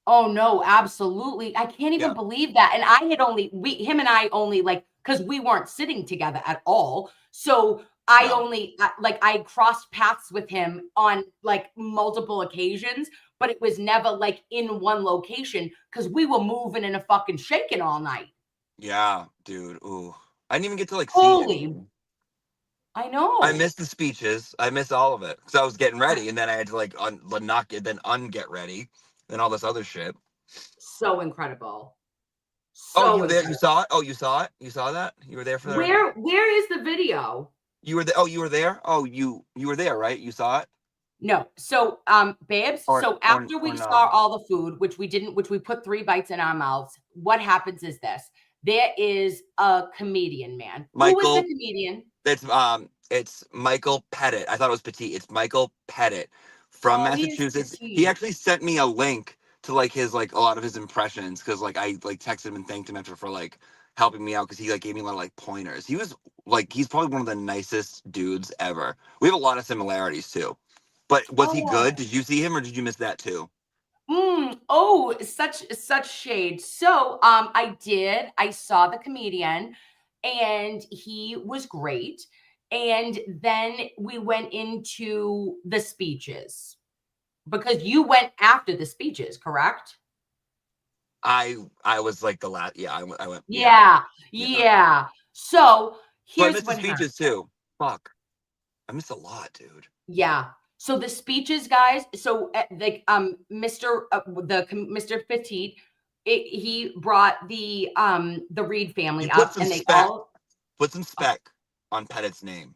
Oh no, absolutely. I can't even believe that. And I had him and I only like, because we weren't sitting together at all. So I only I crossed paths with him on like multiple occasions, but it was never like in one location because we were moving and fucking shaking all night. Yeah, dude. Ooh, I didn't even get to like see him. I know. I missed the speeches. I missed all of it because I was getting ready, and then I had to like unget ready, then all this other shit. So incredible. So you were there? You saw it? Oh, you saw it? You saw that? You were there for that? Where is the video? You were there. Oh, you were there. Oh, you were there, right? You saw it. No. So, babes, after we saw all the food, which we put 3 bites in our mouths, what happens is this. There is a comedian, man. Michael, who is the comedian? It's Michael Pettit. I thought it was Petit. It's Michael Pettit from Massachusetts. He actually sent me a link to like his like a lot of his impressions because like I like texted him and thanked him for like helping me out because he like gave me a lot of like pointers. He was like he's probably one of the nicest dudes ever. We have a lot of similarities too. But was he good? Did you see him or did you miss that too? Oh, such shade. So I did. I saw the comedian and he was great. And then we went into the speeches because you went after the speeches, correct? I was like the last. Yeah, I went. Yeah. So here's I missed the speeches too. Fuck, I missed a lot, dude. Yeah. So the speeches, guys. So like Mr. Petit, he brought the Reed family up, and they all put some spec on Pettit's name.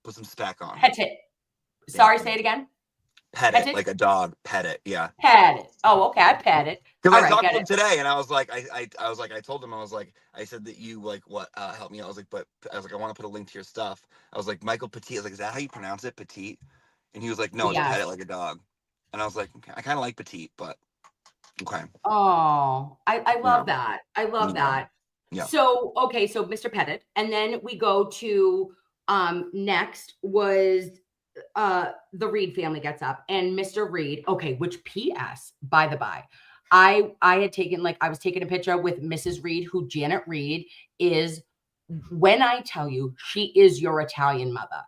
Put some spec on. Pet it. Sorry, say it again. Pet Pet it it? like a dog. Pet it. Yeah. Pet it. Oh, okay. I pet it. Because All I right, talked get to him it. today, and I was like, I told him, I said that you like what help me out. I was like, but I was like, I want to put a link to your stuff. I was like, Michael Petit. I was like, is that how you pronounce it, Petite? And he was like, no, it's pet it Yes. like a dog. And I was like, okay, I kind of like Petite, but okay. Oh, I love Yeah. that. I love Yeah. that. Yeah. So, okay, so Mr. Pettit, and then we go to next was the Reed family gets up and Mr. Reed, okay, which PS, by the by, I had taken I was taking a picture with Mrs. Reed, who Janet Reed is, when I tell you she is your Italian mother,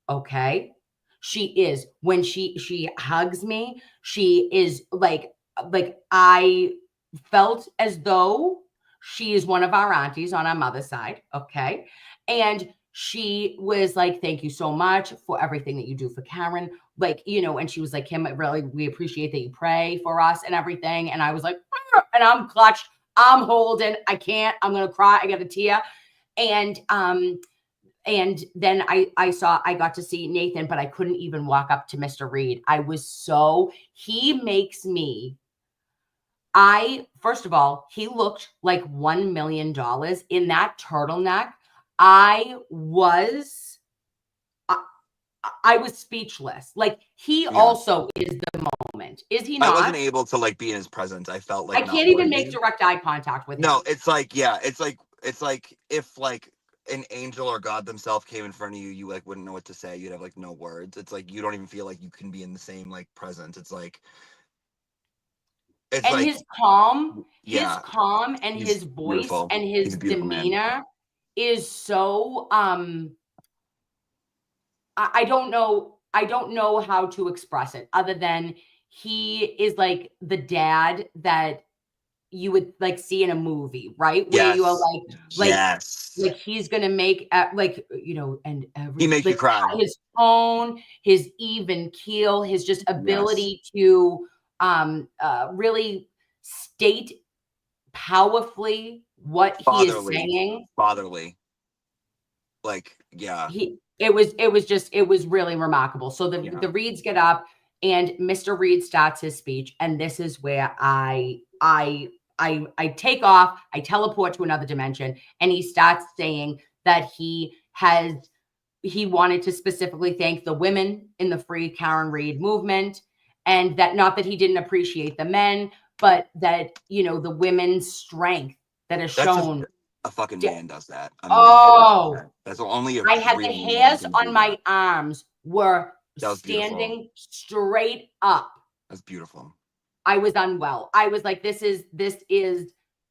okay? She is. When she hugs me, she is like I felt as though she is one of our aunties on our mother's side, okay? And she was like, thank you so much for everything that you do for Karen. Like, and she was like, Kim, we appreciate that you pray for us and everything. And I was like, and I'm clutched, I'm holding, I can't, I'm gonna cry, I got a tear. And then I got to see Nathan, but I couldn't even walk up to Mr. Reed. He makes me, first of all, he looked like $1 million in that turtleneck. I was speechless. Like, he also is the moment. Is he not? I wasn't able to be in his presence. I felt like I can't even make direct eye contact with him. No, it's like, yeah, it's like if an angel or God themselves came in front of you, you wouldn't know what to say. You'd have no words. It's like you don't even feel like you can be in the same presence. It's like his calm, yeah, and he's his voice beautiful. and his demeanor is so I don't know how to express it other than he is like the dad that you would see in a movie, right? Where you are like he's gonna make and he makes you cry. His tone, his even keel, his just ability to really state powerfully what he is saying. Fatherly. Yeah. It was really remarkable. So the Reeds get up and Mr. Reed starts his speech, and this is where I take off, I teleport to another dimension, and he starts saying that he wanted to specifically thank the women in the Free Karen Reed movement, and that not that he didn't appreciate the men, but that the women's strength that is shown. A fucking man does that. That's only I had the hairs on my arms were standing straight up. That's beautiful. I was unwell. I was like, this is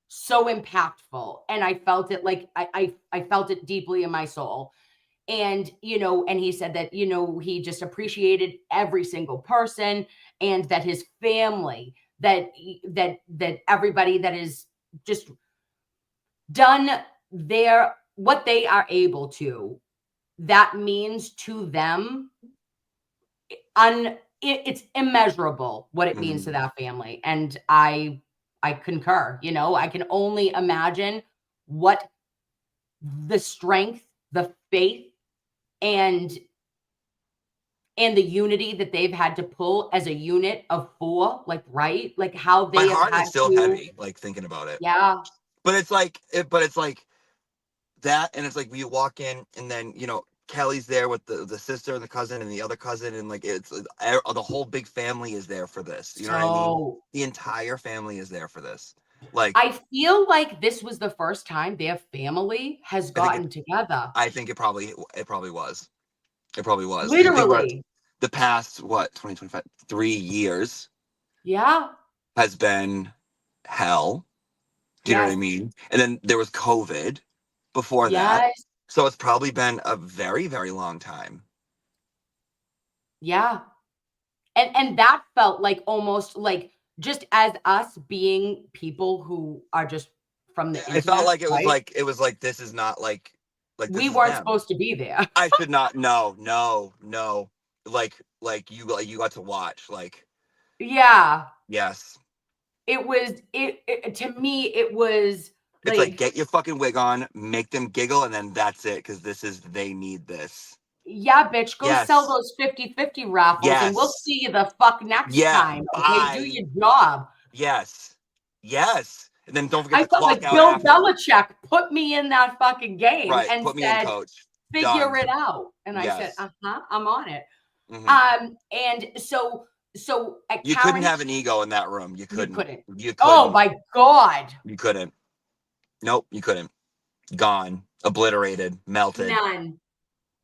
so impactful. And I felt it I felt it deeply in my soul. And, and he said that, he just appreciated every single person, and that his family, that everybody that is just done what they are able to, that means to them, it's immeasurable what it means to that family. And I concur. I can only imagine what the strength, the faith, and the unity that they've had to pull as a unit of 4, right? How they my heart is still heavy, thinking about it. Yeah. But it's like that, and it's like you walk in, and then Kelly's there with the sister and the cousin and the other cousin, and it's the whole big family is there for this. You know what I mean? The entire family is there for this. I feel like this was the first time their family has gotten together. I think it probably was. It probably was. Literally. The past 2025 3 years. Yeah. Has been hell. Do you know what I mean? And then there was COVID before that. So it's probably been a very, very long time. Yeah. And that felt almost just as us being people who are just from the internet. It felt like it was like this is not like we weren't supposed to be there. I should not. No. You got to watch. Yeah. Yes. It was to me. It was. It's get your fucking wig on, make them giggle, and then that's it. Because they need this. Yeah, bitch, go sell Yes. those 50-50 raffles and we'll Yes. see you the fuck next Yeah. time. Okay, do Bye. your job. Yes. Yes. And then don't forget I to felt clock like out Bill after. Belichick put me in that fucking game Right. and Put me in, said, coach. figure Done. it out. And I said, Yes. I'm on it. Mhm. And so at You couldn't Karen, have an ego in that room. You you couldn't. couldn't. You Oh couldn't. my God. You couldn't. Nope, you couldn't. Gone. Obliterated. Melted. None.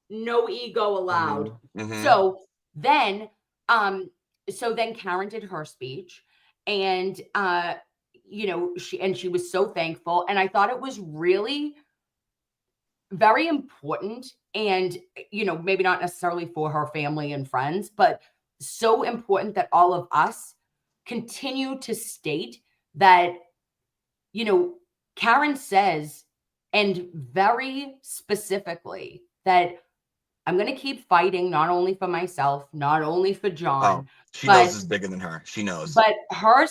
No ego allowed. Mm-hmm. So then, Karen did her speech, and she was so thankful, and I thought it was really very important, and maybe not necessarily for her family and friends, but so important that all of us continue to state that Karen says, and very specifically, that I'm going to keep fighting, not only for myself, not only for Oh, John, she knows but it's bigger than her. She knows. but her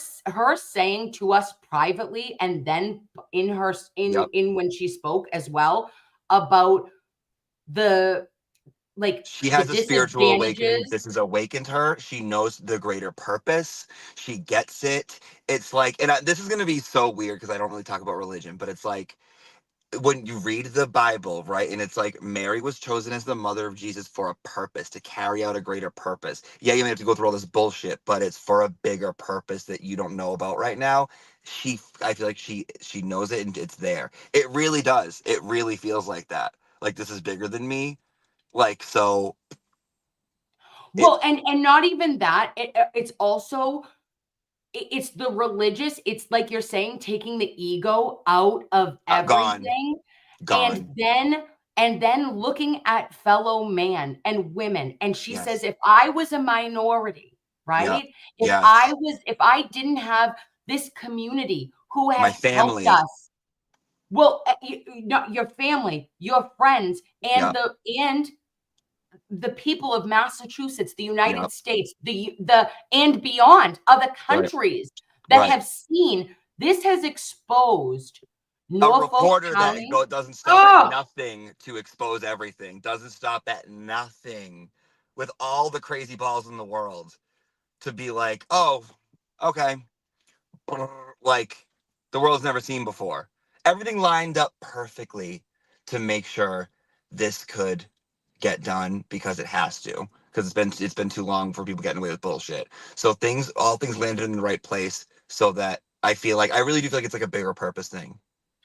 saying to us privately, and then in Yep. when she spoke as well about the She the has a spiritual awakening. disadvantages. This has awakened her. She knows the greater purpose. She gets it. It's like, and this is going to be so weird because I don't really talk about religion, but it's like when you read the Bible, right? And it's like Mary was chosen as the mother of Jesus for a purpose, to carry out a greater purpose. Yeah, you may have to go through all this bullshit, but it's for a bigger purpose that you don't know about right now. I feel like she knows it and it's there. It really does. It really feels like that. Like this is bigger than me. Like so. Well, and not even that. It's also it's the religious. It's like you're saying, taking the ego out of Gone, everything, and gone. then looking at fellow man and women. And she Yes. says, if I was a minority, Yeah. right? Yes. If I didn't have this community who My has helped family. us, well, your family, your friends, and Yep. the people of Massachusetts, the United Yep. States, the and beyond, other Right. countries that Right. have seen this, has exposed A Norfolk reporter that County. doesn't stop at Oh, nothing to expose everything, doesn't stop at nothing, with all the crazy balls in the world, to be like, oh, okay, like the world's never seen before. Everything lined up perfectly to make sure this could get done because it has to, because it's been too long for people getting away with bullshit. So all things landed in the right place, so that I really do feel like it's like a bigger purpose thing.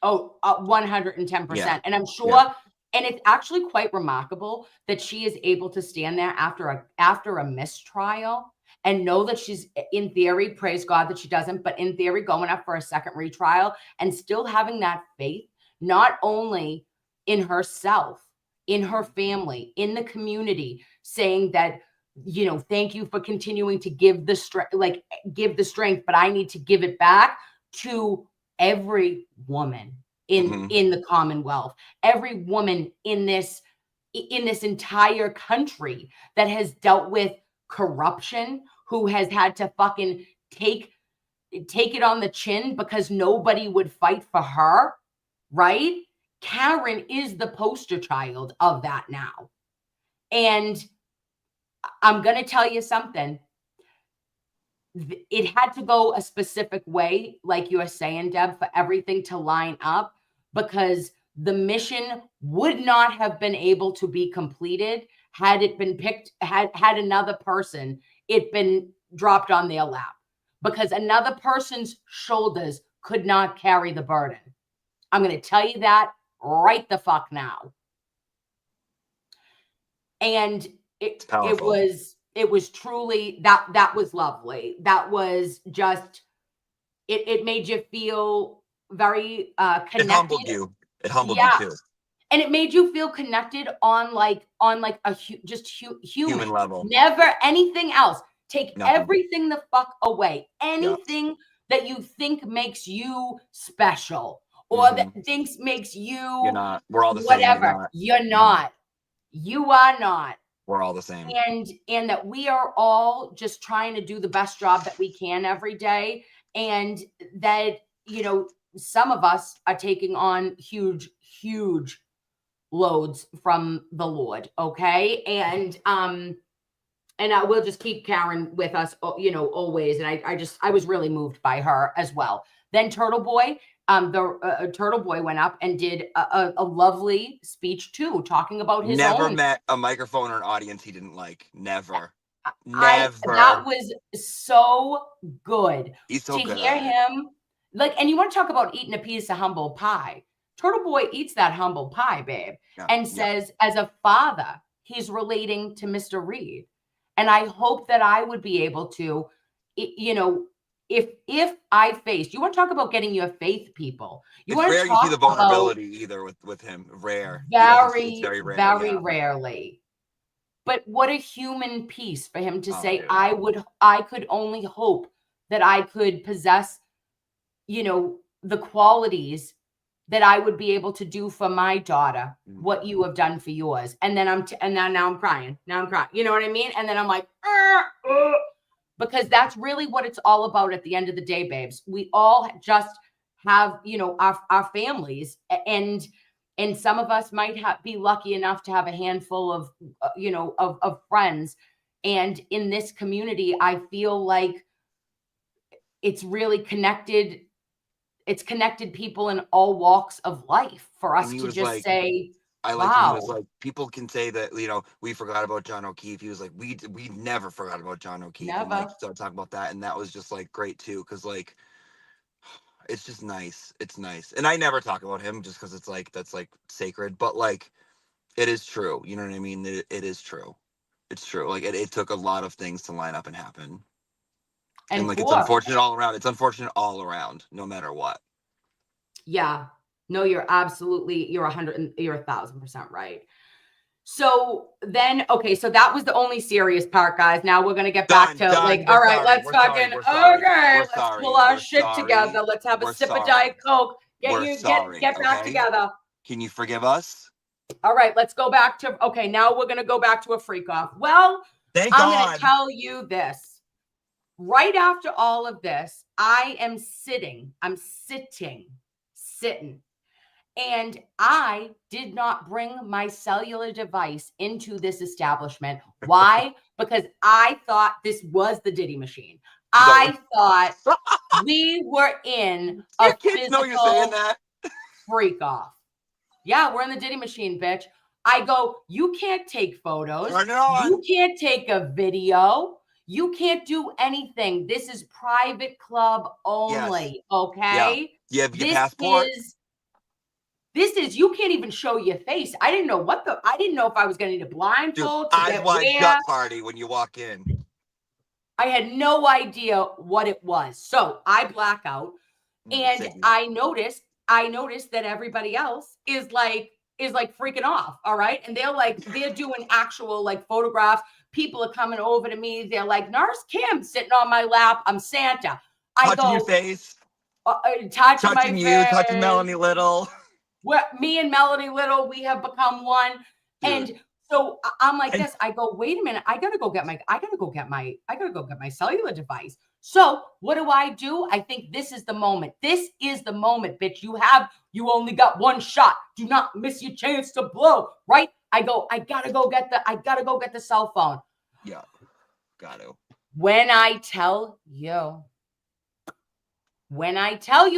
110%. Yeah. And I'm sure, Yeah. and it's actually quite remarkable that she is able to stand there after a mistrial and know that she's, in theory, praise God that she doesn't, but in theory, going up for a second retrial and still having that faith, not only in herself, in her family, in the community, saying that, thank you for continuing to give the strength, but I need to give it back to every woman in the Commonwealth, every woman in this entire country that has dealt with corruption, who has had to fucking take it on the chin because nobody would fight for her, right? Karen is the poster child of that now. And I'm going to tell you something. It had to go a specific way, like you were saying, Deb, for everything to line up, because the mission would not have been able to be completed had it been picked, had another person, it been dropped on their lap, because another person's shoulders could not carry the burden. I'm going to tell you that right the fuck now. And it was truly, that was lovely. That was just, it made you feel very connected. It humbled you. It humbled you too. And it made you feel connected on a human level. Never anything else. Take Nothing. everything the fuck away. Anything that you think makes you special, or that thinks makes you, you're not. We're all the whatever. same. You're not. You are not. We're all the same. And that we are all just trying to do the best job that we can every day. And that, some of us are taking on huge, huge loads from the Lord. Okay. And I will just keep Karen with us, you know, always. And I was really moved by her as well. Then Turtle Boy, Turtle Boy went up and did a lovely speech too, talking about his Never own. met a microphone or an audience he didn't like. Never. That Never. was so good. He's so to good hear at it. him. Like, and you want to talk about eating a piece of humble pie. Turtle Boy eats that humble pie, babe, Yeah, and yeah. says, as a father, he's relating to Mr. Reed. And I hope that I would be able to, you know, if I faced, you want to talk about getting your faith people. You It's want rare to you see talk the about vulnerability either with him. Rare. It's very, very rare. very Yeah. rarely. But what a human piece for him to say, dude. I could only hope that I could possess, you know, the qualities that I would be able to do for my daughter what you have done for yours. And then now I'm crying. Now I'm crying. You know what I mean? And then I'm like, because that's really what it's all about at the end of the day, babes. We all just have, you know, our families, and some of us might be lucky enough to have a handful of, you know, of friends. And in this community, I feel like it's really connected. It's connected people in all walks of life for us to just say, I like he was like, people can say that, you know, we forgot about John O'Keefe. He was like, we never forgot about John O'Keefe. Never. And like start talking about that, and that was just like great too, because like it's just nice. It's nice, and I never talk about him just because it's like that's like sacred, but like it is true. You know what I mean? It is true. It's true. Like it took a lot of things to line up and happen, and like it's unfortunate all around. It's unfortunate all around, no matter what. Yeah. No, you're 1,000% right. So then, okay, so that was the only serious part, guys. Now we're gonna get back to like, all right, let's fucking let's pull our shit together. Let's have a sip of Diet Coke. Get back together. Can you forgive us? All right, let's go back to now we're gonna go back to a freak off. Well, I'm gonna tell you this. Right after all of this, I'm sitting. And I did not bring my cellular device into this establishment. Why? Because I thought this was the Diddy machine. I thought we were in a physical freak off. Yeah, we're in the Diddy machine, bitch. I go, you can't take photos. You can't take a video. You can't do anything. This is private club only. Yes. Okay. Yeah. You have your passport. This is, you can't even show your face. I didn't know if I was going to need a blindfold. Eyes wide shut party when you walk in. I had no idea what it was. So I black out, and I noticed that everybody else is like freaking off. All right. And they're doing actual like photographs. People are coming over to me. They're like, Nurse Kim sitting on my lap. I'm Santa. Touching your face. Touching my face. Touching Melanie Little. Me and Melanie Little, we have become one. Dude. And so I'm like this. I go, wait a minute. I gotta go get my cellular device. So what do? I think this is the moment. This is the moment, bitch. You only got one shot. Do not miss your chance to blow. Right? I gotta go get the cell phone. Yeah. Got to. When I tell you,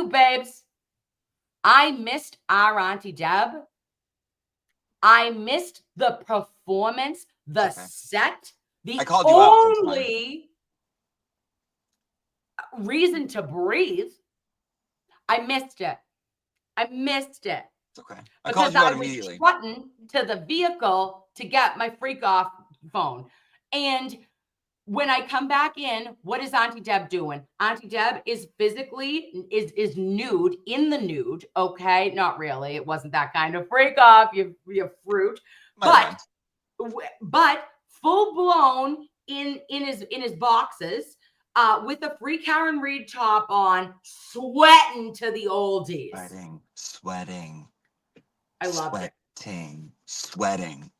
babes, I missed our Auntie Deb. I missed the performance, the set, the only reason to breathe. I missed it. It's okay. Because I was strutting to the vehicle to get my freak off phone. And when I come back in, what is Auntie Deb doing? Auntie Deb is physically is nude, in the nude. Okay, not really. It wasn't that kind of freak off, you fruit. But full blown in his boxes, with a free Karen Reed top on, sweating to the oldies. Sweating. I love it. Sweating.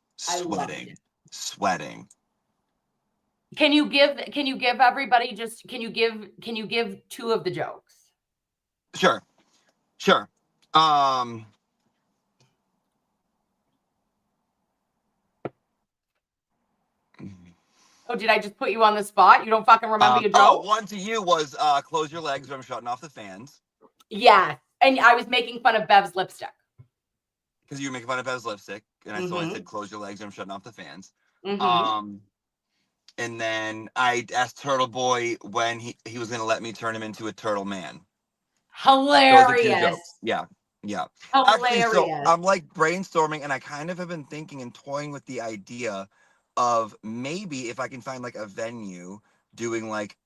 Can you give everybody can you give two of the jokes? Sure. Oh, did I just put you on the spot? You don't fucking remember your joke? One to you was close your legs or I'm shutting off the fans. Yeah. And I was making fun of Bev's lipstick. Because you were making fun of Bev's lipstick. And I said, close your legs or I'm shutting off the fans. And then I asked Turtle Boy when he was going to let me turn him into a turtle man. Hilarious. Yeah. Yeah. Hilarious. Actually, so I'm like brainstorming and I kind of have been thinking and toying with the idea of maybe if I can find like a venue doing like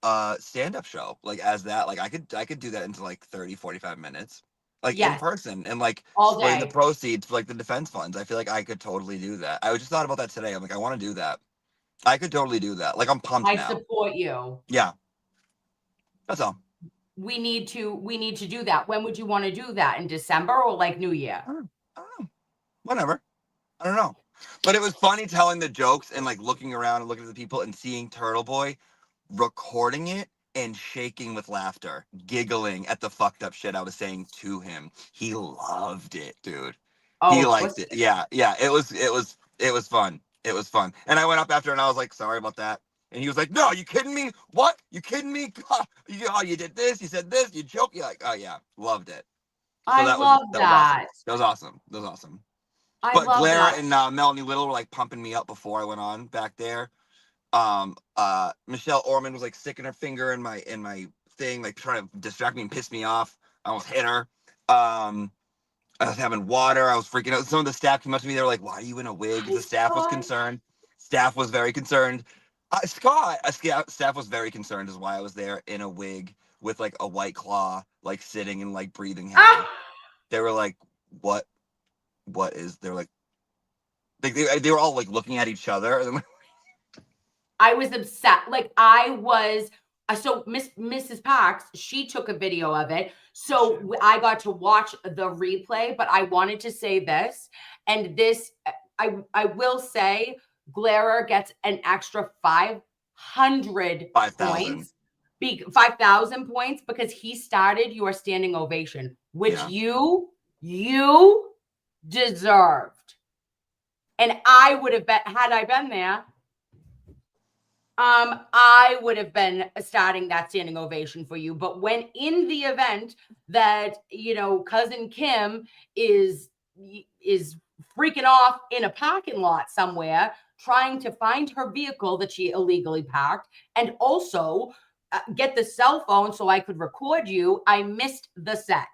a stand-up show, like as that, like I could do that into like 30-45 minutes, like in person, and like all splitting day. the proceeds for like the defense funds. I feel like I could totally do that. I just thought about that today. I'm like, I want to do that. I could totally do that. Like I'm pumped now. I support you. Yeah. That's all. We need to do that. When would you want to do that? In December or like New Year? I don't know. Whatever. I don't know. But it was funny telling the jokes and like looking around and looking at the people and seeing Turtle Boy recording it and shaking with laughter, giggling at the fucked up shit I was saying to him. He loved it, dude. He liked it. Yeah. It was fun. It was fun. And I went up after and I was like, sorry about that. And he was like, no, you kidding me? What? You kidding me? You did this, you said this, you joked. You're like, oh yeah, loved it. So I love that. That was awesome. That was awesome. I But love Blair that. and Melanie Little were like pumping me up before I went on back there. Michelle Orman was like sticking her finger in my thing, like trying to distract me and piss me off. I almost hit her. I was having water. I was freaking out. Some of the staff came up to me. They were like, "Why are you in a wig?" The staff was concerned. Staff was very concerned. Staff was very concerned as why I was there in a wig with like a White Claw, like sitting and like breathing heavy. They were like, "What is?" They were like, they were all like looking at each other. I was upset. Like I was. So Mrs. Parks, she took a video of it. So I got to watch the replay, but I wanted to say this, and this, I will say, Glairer gets an extra 500 points, 5,000 points, because he started your standing ovation, which you deserved. And I would have bet, had I been there, I would have been starting that standing ovation for you. But when in the event that, cousin Kim is freaking off in a parking lot somewhere, trying to find her vehicle that she illegally parked, and also get the cell phone so I could record you, I missed the set.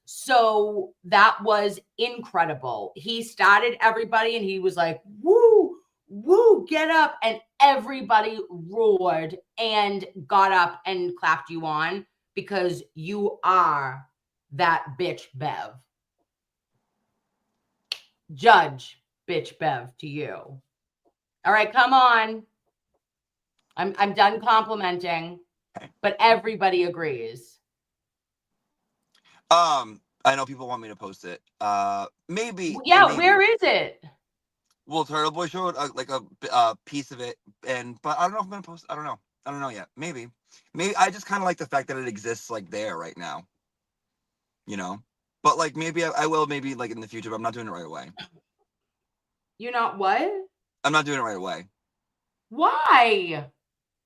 So that was incredible. He started everybody and he was like, woo, woo, get up. And everybody roared and got up and clapped you on because you are that bitch Bev. Judge bitch Bev to you. All right, come on. I'm done complimenting, but everybody agrees. I know people want me to post it. Maybe. Yeah, maybe. Where is it? Well, Turtle Boy showed like a piece of it, but I don't know if I'm gonna post. I don't know yet. Maybe. I just kind of like the fact that it exists like there right now. But like maybe I will maybe like in the future, but I'm not doing it right away. You're not what? I'm not doing it right away. Why?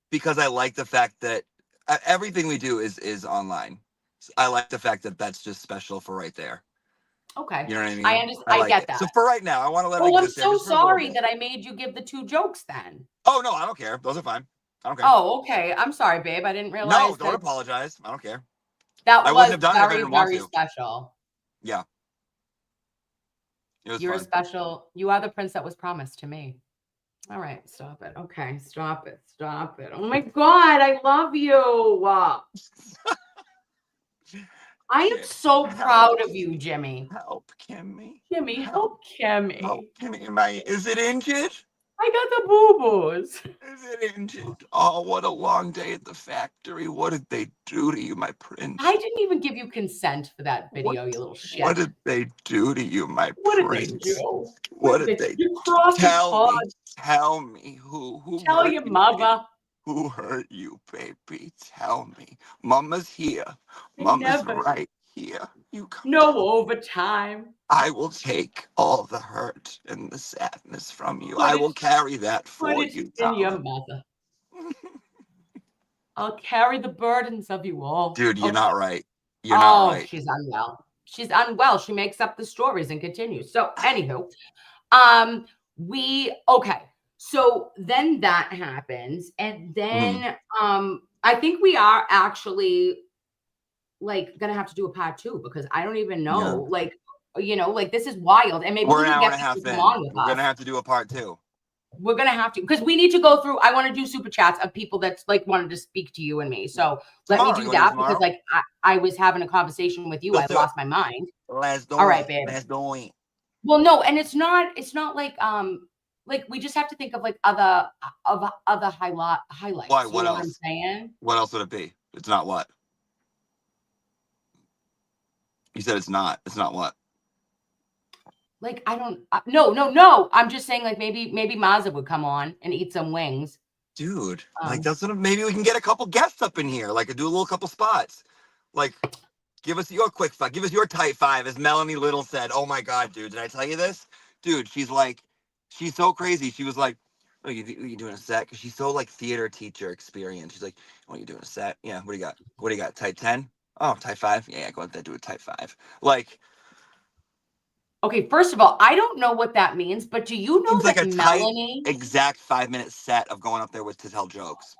Because I like the fact that everything we do is online. I like the fact that that's just special for right there. Okay. You know what I mean? I understand. I get that. So for right now, I want to let it exist. I'm so sorry that I made you give the 2 jokes then. Oh, no, I don't care. Those are fine. I don't care. Oh, okay. I'm sorry, babe. I didn't realize. No, don't apologize. I don't care. That was very, very special. Yeah. It was You're fun. special. You are the prince that was promised to me. All right. Stop it. Okay. Stop it. Oh my God. I love you. I am so proud of you, Jimmy. Help, Kimmy. Jimmy, help Kimmy. Help, Kimmy. Is it injured? I got the boo-boos. Is it injured? Oh, what a long day at the factory. What did they do to you, my prince? I didn't even give you consent for that video, you little shit. What did they do to you, my prince? What did they do? What did they do? Tell me. Who Tell your mother. Who hurt you, baby? Tell me. Mama's here. Mama's right here. You come No to overtime. I will take all the hurt and the sadness from you. Put I it, will carry that put for it you, in your darling. mother. I'll carry the burdens of you all. Dude, you're Okay. not right. You're not Oh, right. she's unwell. She's unwell. She makes up the stories and continues. So, anywho, okay. So then that happens, and then I think we are actually like gonna have to do a part 2 because I don't even know, like, like this is wild, and maybe We're we an can hour and get a half people to come in. on with We're gonna us. have to do a part 2. We're gonna have to, because we need to go through. I want to do super chats of people that's like wanted to speak to you and me. So let me Tomorrow. do You wanna do that because tomorrow? like I was having a conversation with you. Let's I do it. lost my mind. Let's do All right, it. babe. Let's do it. Well, no, and it's not like we just have to think of like other highlights. Why? You What know what I'm else? saying? What else would it be? It's not what? You said it's not. It's not what? Like I don't no. I'm just saying like maybe Mazza would come on and eat some wings. Dude, like that's what maybe we can get a couple guests up in here. Like do a little couple spots. Like give us your quick 5. Give us your tight 5, as Melanie Little said. Oh my God, dude. Did I tell you this? Dude, she's so crazy. She was like, oh, you doing a set? Because she's so like theater teacher experience. She's like, oh, you doing a set? Yeah, what do you got? What do you got? Tight 10? Oh, tight 5? Yeah, go ahead and do a tight 5. Like, okay, first of all, I don't know what that means, but do you know it's like that a tight, Melanie exact 5-minute set of going up there to tell jokes.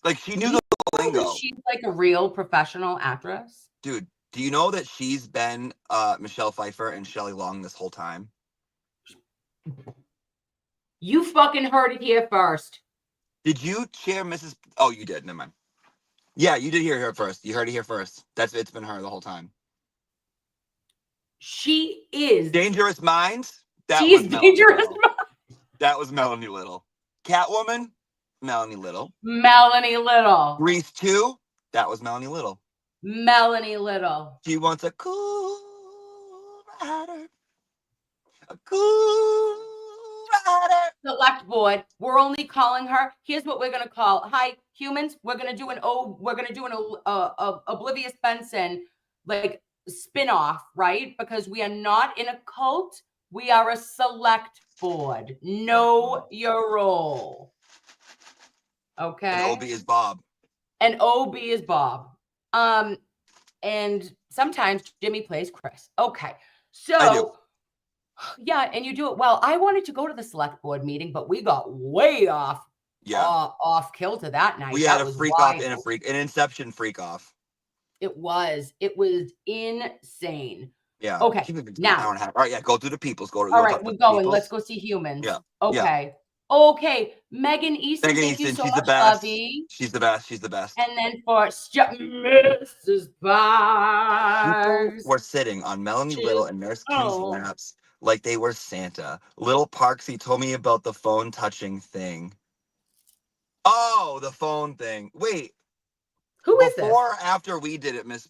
Like she knew the lingo. She's like a real professional actress? Dude, do you know that she's been Michelle Pfeiffer and Shelley Long this whole time? You fucking heard it here first. Did you share Mrs. Oh, you did. Never mind. Yeah, you did hear her first. You heard it here first. It's been her the whole time. She is Dangerous Minds. She's Dangerous Minds. That was Melanie Little. Catwoman. Melanie Little. Melanie Little. Grease 2. That was Melanie Little. Melanie Little. She wants a cool rider. A cool rider. Select board. We're only calling her. Here's what we're gonna call. Hi, humans. We're gonna do an Oblivious Benson like spin-off, right? Because we are not in a cult. We are a select board. Know your role. Okay. And OB is Bob. And OB is Bob. And sometimes Jimmy plays Chris. Okay. So I do. Yeah, and you do it well. I wanted to go to the select board meeting, but we got way off kilter that night. We had a freak off and an Inception freak off. It was insane. Yeah. Okay. Now, an hour and a half. All right. Yeah. Go through the peoples. All right, we're going. Let's go see humans. Yeah. Okay. Yeah. Okay. Megan Easton. Thank you so she's much, the best. Lovey. She's the best. She's the best. And then for Mrs. Bars. We're sitting on Melanie Little and Nurse Kim's laps like they were Santa. Little Parksy told me about the phone touching thing. Oh, the phone thing. Wait. Who is this? Before or after we did it, Miss?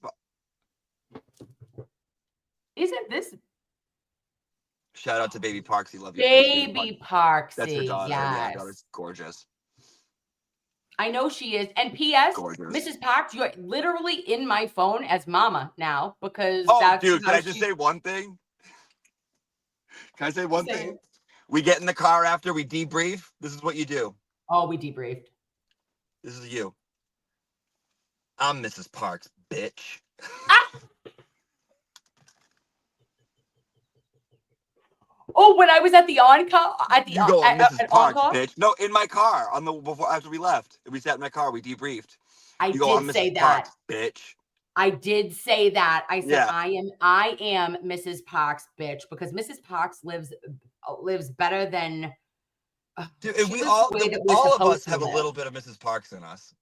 Isn't this? Shout out to Baby Parksy. Love you. Baby Parksy. That's her daughter. Yes. Yeah, her daughter's gorgeous. I know she is. And P.S. Gorgeous. Mrs. Parks, you're literally in my phone as Mama now because that's. Dude, can I just say one thing? Can I say one thing? We get in the car after we debrief. This is what you do. Oh, we debriefed. This is you. I'm Mrs. Parks, bitch. Oh, when I was at the on-call, you go, Mrs. Parks, bitch. No, in my car after we left. We sat in my car. We debriefed. I did say that, Parks, bitch. I did say that. I said I am Mrs. Parks, bitch, because Mrs. Parks lives better than. Dude, and all of us have a little bit of Mrs. Parks in us.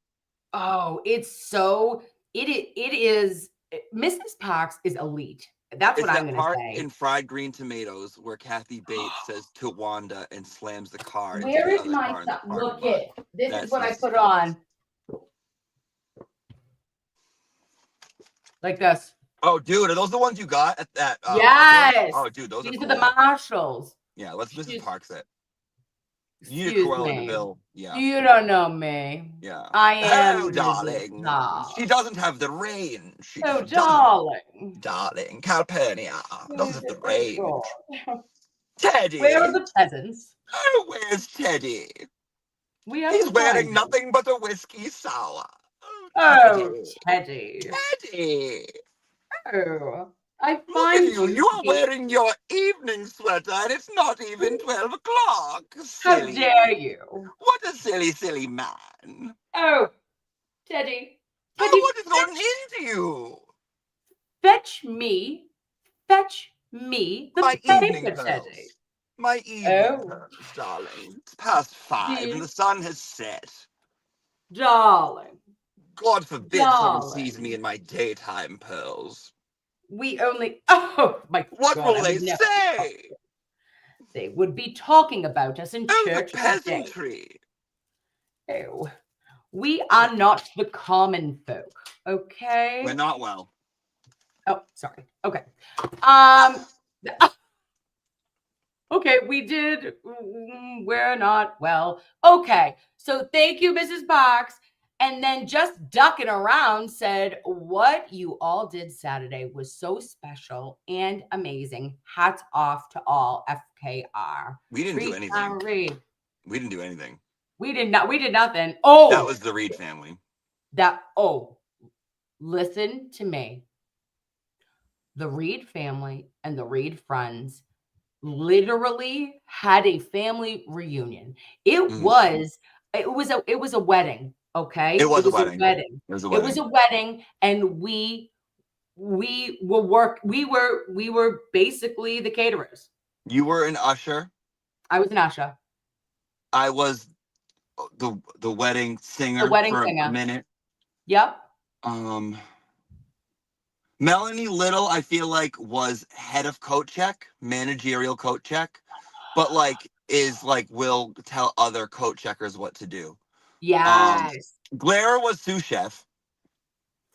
Oh, it's so it is. Mrs. Parks is elite. That's what I'm going to say. In Fried Green Tomatoes where Kathy Bates says to Wanda and slams the car. Where is my son? Look it. This is what I put on. Like this. Oh, dude, are those the ones you got at that? Yes. Oh, dude, these are the Marshalls. Yeah, let's Mrs. Parks it. You need Excuse Cruella me. DeVille. Yeah. You don't know me. Yeah. I am Oh, Mrs. darling. Doll. She doesn't have the range. She Oh, just doesn't. darling. Darling. Calpurnia doesn't have the range. Oh, Teddy. where are the peasants? Oh, where's Teddy? We have He's to wearing find him. nothing but a whiskey sour. Oh, Teddy. Teddy. Oh, I Look at find you. You are to be- wearing your evening sweater and it's not even 12 o'clock. How Silly. dare you? What a silly, silly man. Oh, Teddy. Oh, Teddy, what has gotten into you? fetch me the My paper, evening Teddy. pearls. My evening Oh. pearls, darling. It's past 5 and Dear. the sun has set. Darling, God forbid someone Darling. sees me in my daytime pearls. we only, oh my What God, will I they would never say? They would be talking about us in Oh, the church today. peasantry. Oh, we are not the common folk, okay? We're not well. Oh, sorry. Okay. Okay, we did. We're not well. Okay, so thank you, Mrs. Box. And then just ducking around said, what you all did Saturday was so special and amazing. Hats off to all FKR. We didn't do anything. Read. We didn't do anything. We did nothing. Oh, That was the Reed family. Listen to me. The Reed family and the Reed friends literally had a family reunion. It was a wedding, okay? It was a wedding. It was a wedding, and we were basically the caterers. You were an usher. I was an usher. I was the wedding singer for a minute. Yep. Melanie Little, I feel like, was head of coat check, managerial coat check, but will tell other coat checkers what to do. Yes. Blair was sous chef.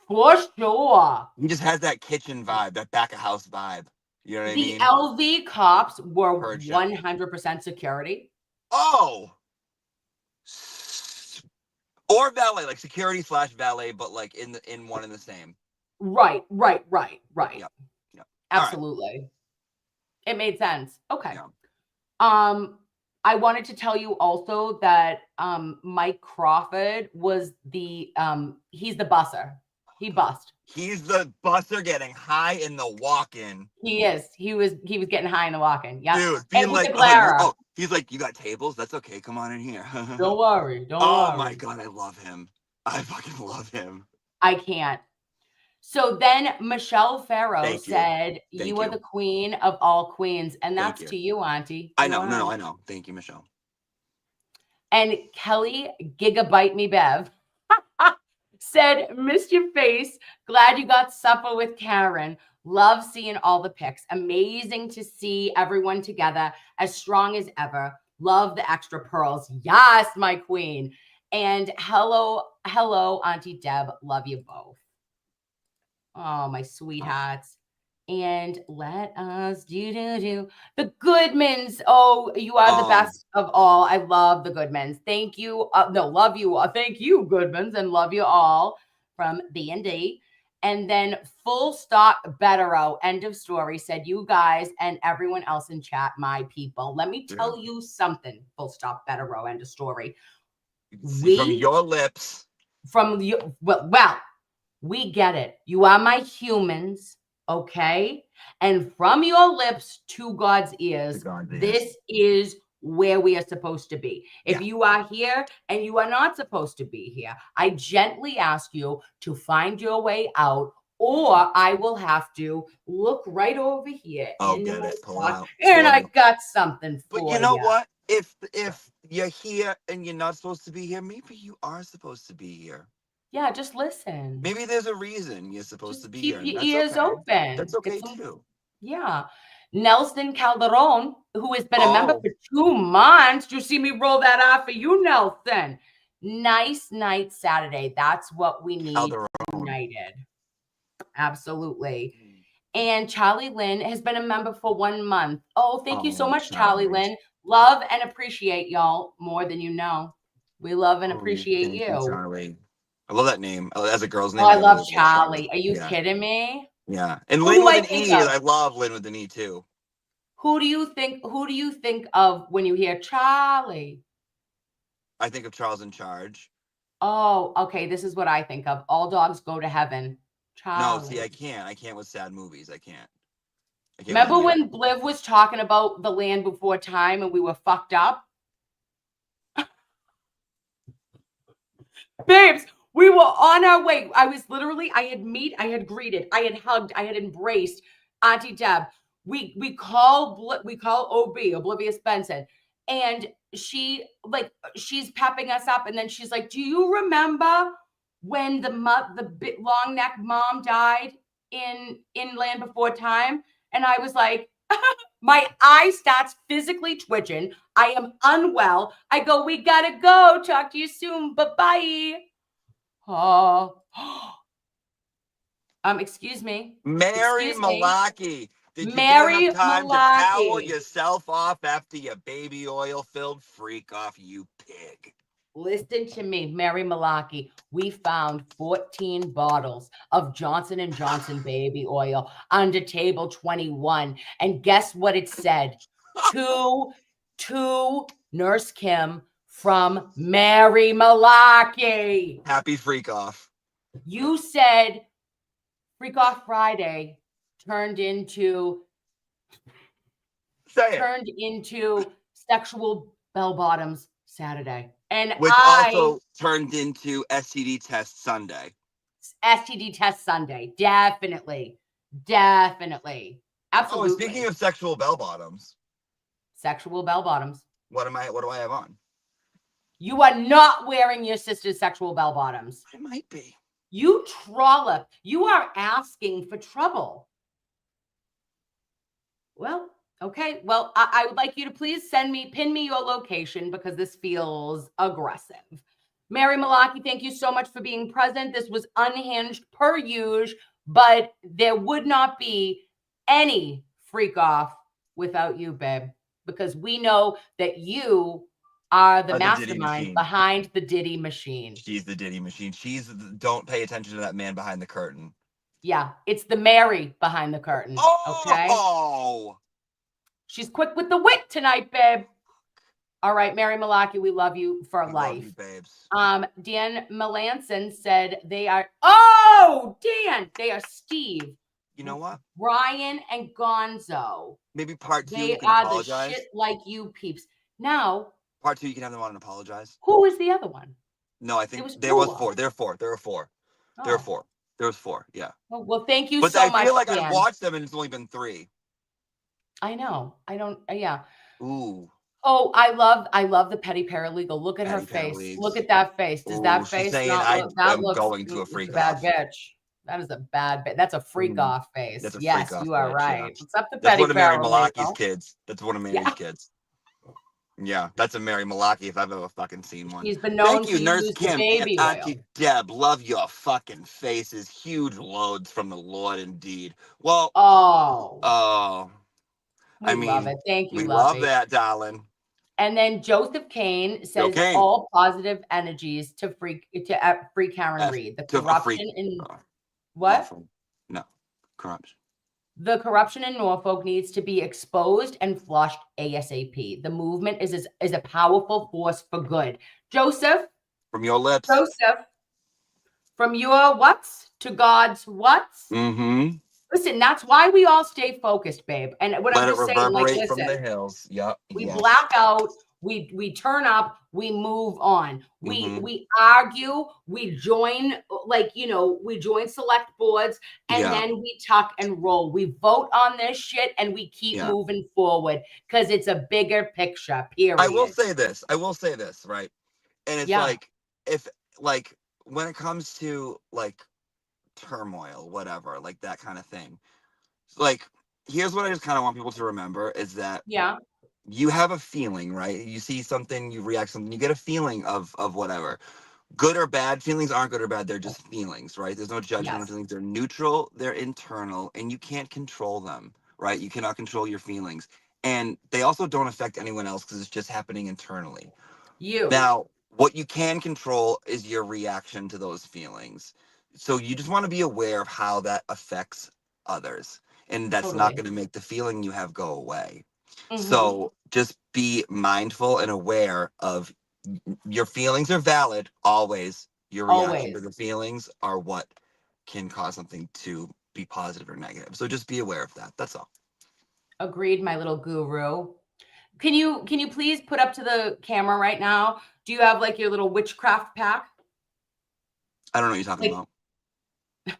For sure. He just has that kitchen vibe, that back of house vibe. You know what I mean? The LV cops were 100% security. Oh. Or valet, like security / valet, but like in one and the same. Right. Yep. Absolutely. Right. It made sense. Okay. Yeah. I wanted to tell you also that Mike Crawford was he's the busser. He bussed. He's the busser getting high in the walk-in. He is. He was getting high in the walk-in. Yeah. Dude, being he's like, you got tables? That's okay. Come on in here. Don't worry. Oh my God, I love him. I fucking love him. I can't. So then Michelle Farrow said, you are the queen of all queens. And that's to you, Auntie. I know. I know. Thank you, Michelle. And Kelly Gigabyte Me Bev said, missed your face. Glad you got supper with Karen. Love seeing all the pics. Amazing to see everyone together, as strong as ever. Love the extra pearls. Yes, my queen. And hello, Auntie Deb. Love you both. Oh, my sweethearts. And let us do. The Goodmans. Oh, you are the best of all. I love the Goodmans. Thank you. Love you. Thank you, Goodmans, and love you all from B&D. And then full stop, Bettero, end of story, said you guys and everyone else in chat, my people. Let me tell you something, full stop, Bettero, end of story. From your lips. Well, we get it. You are my humans, okay? And from your lips to God's ears, this is where we are supposed to be. If you are here and you are not supposed to be here, I gently ask you to find your way out, or I will have to look right over here. Oh, get it. Pull out. And I got something for you. But you know what? If you're here and you're not supposed to be here, maybe you are supposed to be here. Yeah, just listen. Maybe there's a reason you're supposed to be here. Keep your ears open. That's okay too. Yeah. Nelson Calderon, who has been a member for 2 months. You see me roll that off for you, Nelson. Nice night Saturday. That's what we need. United. Absolutely. And Charlie Lynn has been a member for 1 month. Oh, thank you so much, Charlie Lynn. Love and appreciate y'all more than you know. We love and appreciate Thank you, you. Charlie. I love that name. As a girl's Oh, name, I really love Charlie. Are you Yeah. kidding me? Yeah. And Who Lynn do with I an think E. of? I love Lynn with an E too. Who do you think of when you hear Charlie? I think of Charles in Charge. Oh, okay. This is what I think of. All dogs go to heaven. Charlie. No, see, I can't with sad movies. I can't. Remember when Bliv was talking about the land before time and we were fucked up? Babes, we were on our way. I had greeted, I had hugged, I had embraced Auntie Deb. We call OB, Oblivious Benson, and she's pepping us up, and then she's like, "Do you remember when the long neck mom died in Land Before Time?" And I was like, my eye starts physically twitching. I am unwell. I go, "We gotta go. Talk to you soon. Bye-bye." Oh. Excuse me. Mary Malaki. Did you Mary get enough time to towel Malaki. yourself off after your baby oil filled freak off, you pig? Listen to me, Mary Malaki. We found 14 bottles of Johnson & Johnson baby oil under table 21. And guess what it said? to Nurse Kim from Mary Malaki. Happy freak off. You said Freak Off Friday turned into sexual bell bottoms Saturday. And which also turned into STD test Sunday. STD test Sunday. Definitely. Absolutely. Oh, and speaking of sexual bell bottoms. Sexual bell bottoms. What do I have on? You are not wearing your sister's sexual bell bottoms. I might be. You trollop. You are asking for trouble. Well, okay. Well, I would like you to please pin me your location because this feels aggressive. Mary Malaki, thank you so much for being present. This was unhinged per usual, but there would not be any freak off without you, babe, because we know that you are the mastermind behind the Diddy machine. She's the Diddy machine. Don't pay attention to that man behind the curtain. Yeah, it's the Mary behind the curtain. Okay. Oh, she's quick with the wit tonight, babe. All right, Mary Malaki, we love you for life. Love you, babes. Dan Melanson said they are. Oh, Dan, they are Steve. You know what? Ryan and Gonzo. Maybe part 2. They are apologize. The shit like you peeps. Now. Part 2, you can have them on and apologize. Who is the other one? No, I think there was 4. There were 4. There were 4. Oh. There were 4. There was 4. Yeah. Well, thank you so much. But I feel like Dan. I've watched them and it's only been 3. I know. I don't. Yeah. Ooh. Oh, I love the petty paralegal. Look at her face. Look at that face. Does that face not look? That looks going to a freak bad off. bitch. That is a bad bitch. That's a freak off face. That's a yes, freak off you are bitch, right. Yeah. What's up, the petty paralegal? That's one of Mary Malaki's kids. That's one of Mary's kids. Yeah, that's a Mary Malaki if I've ever fucking seen one. He's been known Thank you, to Nurse use Kim, baby and Auntie Deb. Love your fucking faces. Huge loads from the Lord, indeed. Well, I mean, love it. Thank you, we love that, darling. And then Joseph Kane says all positive energies to free Karen Reed. The corruption in what? No, corruption. The corruption in Norfolk needs to be exposed and flushed ASAP. The movement is a powerful force for good. Joseph, from your lips. Joseph, from your what's to God's what's. Mm-hmm. Listen, that's why we all stay focused, babe. And what Let I'm just saying, like, listen, from the hills. Yep. We black out. We turn up. We move on. We argue. We join, we join select boards, and then we tuck and roll. We vote on this shit, and we keep moving forward because it's a bigger picture. Period. I will say this, right? And it's when it comes to turmoil, whatever, like that kind of thing. Here's what I just kind of want people to remember is that you have a feeling, right? You see something, you react to something, you get a feeling of whatever. Good or bad, feelings aren't good or bad, they're just feelings, right? There's no judgment on feelings. They're neutral, they're internal, and you can't control them, right? You cannot control your feelings. And they also don't affect anyone else because it's just happening internally. You. Now, what you can control is your reaction to those feelings. So you just want to be aware of how that affects others. And that's not Totally. going to make the feeling you have go away. Mhm. So just be mindful and aware of your feelings are valid always. Your reaction to Always. the feelings are what can cause something to be positive or negative. So just be aware of that. That's all. Agreed, my little guru. Can you please put up to the camera right now? Do you have like your little witchcraft pack? I don't know what you're talking Like, about.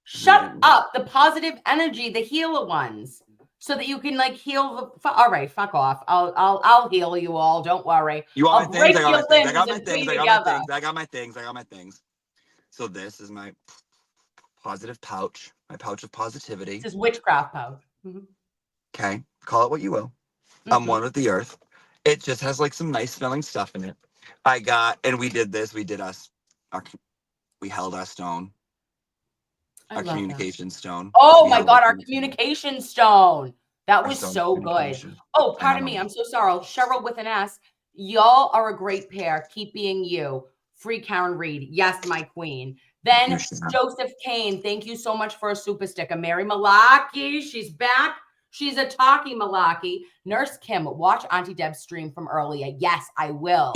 shut up. The positive energy, the healer ones, so that you can like heal the. All right, fuck off. I'll heal you all. Don't worry. You want I'll my things? break I got your my things. I limbs got my and put things. you I got my together. things. I got my things. I got my things. So this is my positive pouch, my pouch of positivity. This is witchcraft pouch. Okay, call it what you will. I'm one with the earth. It just has like some nice smelling stuff in it. I got, and we did this. We held our stone, our communication stone. Oh We my held our God, our communication stone. That our was stone of so good. communication. Oh, I pardon know. me. I'm so sorry. Cheryl with an S. Y'all are a great pair. Keep being you. Free Karen Reed. Yes, my queen. Then Appreciate that. Joseph Kane. Thank you so much for a super sticker. Mary Malaki. She's back. She's a talkie Malaki. Nurse Kim. Watch Auntie Deb's stream from earlier. Yes, I will.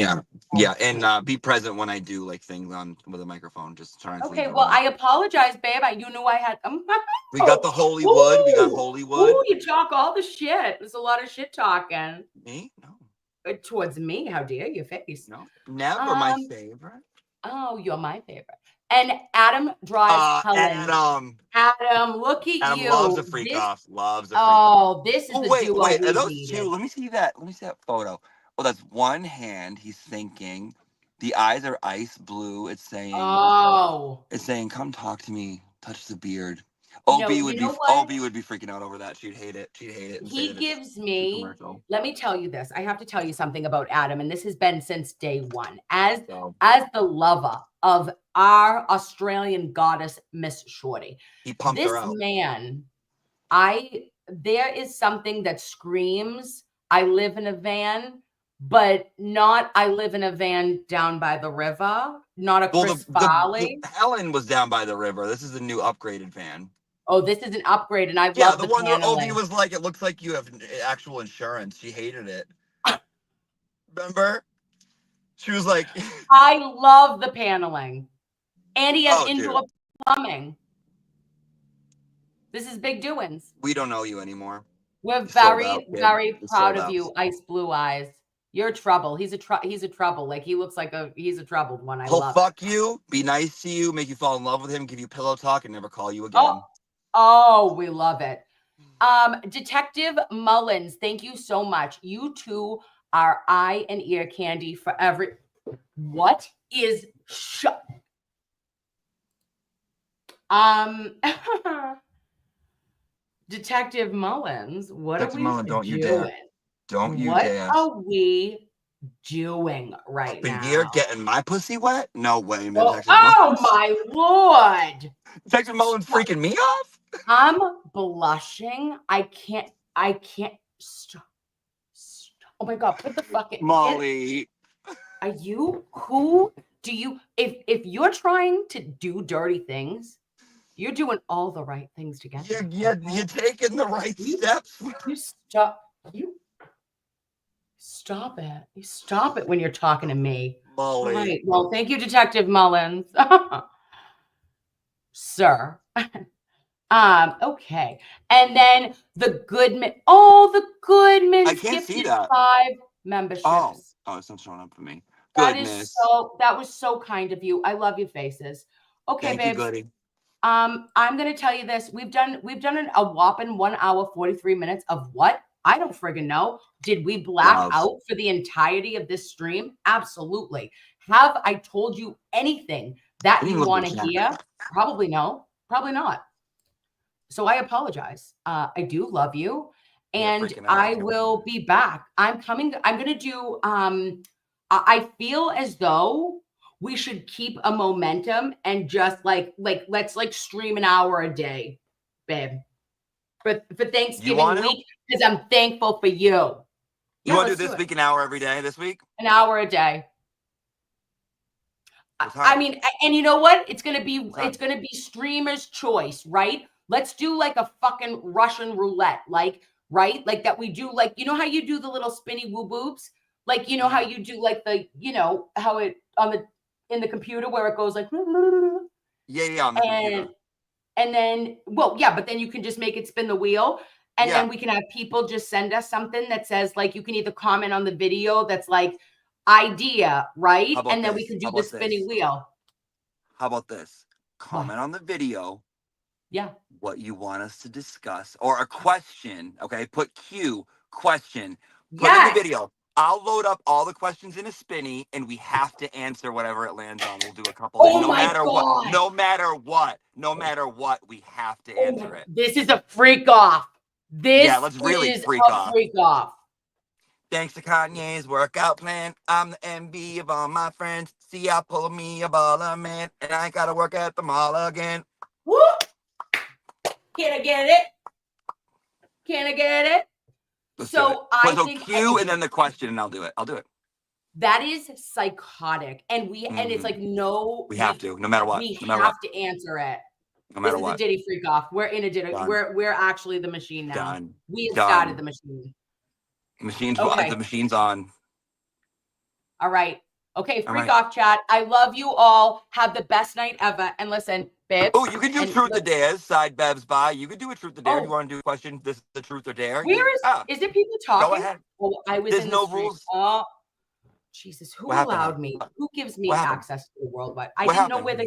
Yeah, and be present when I do like things on with a microphone. Just trying to Okay, leave well, around. I apologize, babe. You knew I had. We got the holy wood. We got holy wood. Ooh, you talk all the shit. There's a lot of shit talking. Me? No. Towards me. How dare you, face? No. Never my favorite. Oh, you're my favorite. And Adam drives Helen. Adam, look at Adam you. loves a freak off. Loves a freak off. off. This is the wait, duo wait. Are we those needed. two? Let me see that. Let me see that photo. Oh, that's one hand. He's thinking. The eyes are ice blue. It's saying. Oh. It's saying, "Come talk to me. Touch the beard." No, OB you would be. know what? OB would be freaking out over that. She'd hate it. She'd hate it. And say He that gives it's too me. commercial. Let me tell you this. I have to tell you something about Adam, and this has been since day one. As the lover of our Australian goddess, Miss Shorty. He pumped her out. This man, there is something that screams, I live in a van, but not I live in a van down by the river, not a Chris Farley. Helen was down by the river. This is a new upgraded van. Oh, this is an upgrade, and I love the one that paneling. OB was like, it looks like you have actual insurance. She hated it. Remember? She was like, I love the paneling. And he has indoor plumbing. This is big doings. We don't know you anymore. We're very, very proud of you, Ice Blue Eyes. You're trouble. He's a trouble. Like he looks like he's a troubled one. He'll fuck you, be nice to you, make you fall in love with him, give you pillow talk, and never call you again. Oh, we love it. Detective Mullins, thank you so much. You two are eye and ear candy for every. What is Detective Mullins, what are we doing? Don't you what dare. are we doing right Up in now? here getting my pussy wet? No way, man. Oh my Lord. Detective Mullins freaking me off? I'm blushing. I can't stop. Oh my God, put the fucking Molly. Are you who do you if you're trying to do dirty things, you're doing all the right things together. You're taking the right steps. You stop it. You stop it when you're talking to me. Molly. All right. Well, thank you, Detective Mullins. Sir. Okay. And then the Goodman. Oh, the Goodman. I can't see that. 5 memberships. Oh, it's not showing up for me. Goodness. That was so kind of you. I love your faces. Okay, Thank babes. you, goody. I'm gonna tell you this. We've done a whopping 1 hour 43 minutes of what? I don't friggin' know. Did we black out for the entirety of this stream? Absolutely. Have I told you anything that you want to hear? Probably no. Probably not. So I apologize. I do love you, and I will be back. I'm coming. I'm gonna do. I feel as though we should keep a momentum and just like let's stream an hour a day, babe. for You Thanksgiving want to? week because I'm thankful for you. You Yeah, want to let's do this it. week an hour every day this week? An hour a day. What I time? mean, and you know what? It's gonna be What time? streamer's choice, right? Let's do like a fucking Russian roulette, like right, like that we do, like you know how you do the little spinny woo boobs, like you know how Yeah. you do like the how it in the computer where it goes like Yeah, on the computer. and then well yeah, but then you can just make it spin the wheel. And Yeah. then we can have people just send us something that says like you can either comment on the video that's like idea, right? How about And then we this? can do How the about spinning this? wheel. How about this? Comment on the video Yeah. what you want us to discuss or a question. Okay, put Q question. Put in the Yes. video. I'll load up all the questions in a spinny, and we have to answer whatever it lands on. We'll do a couple. Oh No my matter what. God. No matter what. No matter what, we have to answer it. This is a freak off. This Yeah, let's really is freak a off. freak off. Thanks to Kanye's workout plan, I'm the MB of all my friends. See, I pull me a baller, man, and I ain't gotta work at the mall again. Woo! Can I get it? Can I get it? Let's so do it. I So think Q and then the question, and I'll do it. I'll do it. that is psychotic, and it's like we have to, no matter what. We no matter have what. to answer it. No matter This is what. a Diddy freak off. We're in a Diddy. Done. We're actually the machine now. Done. We have Done. started the machine. Machine's Okay. The machine's on. All right. Okay, All freak right. off chat. I love you all. Have the best night ever. And listen, babes. Oh, you can do truth or dare. Side Bevs by. You can do a truth or dare. Oh. You want to do a question? This is the truth or dare. Where is there people talking? Go ahead. Oh, I was There's in no the street. rules. Oh, Jesus! Who What happened? allowed me? Who gives me What happened? access to the world? But I What didn't know happened? whether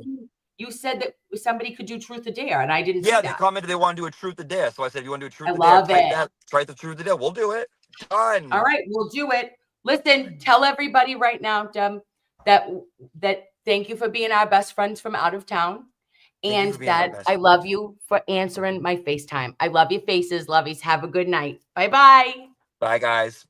you said that somebody could do truth or dare, and I didn't see Yeah, they that. commented they want to do a truth or dare. So I said, if you want to do a truth I or dare, love it. Try the truth or dare. We'll do it. Done. All right, we'll do it. Listen, tell everybody right now, Deb, that thank you for being our best friends from out of town. And that I love you for answering my FaceTime. I love your faces, lovies. Have a good night. Bye-bye. Bye, guys.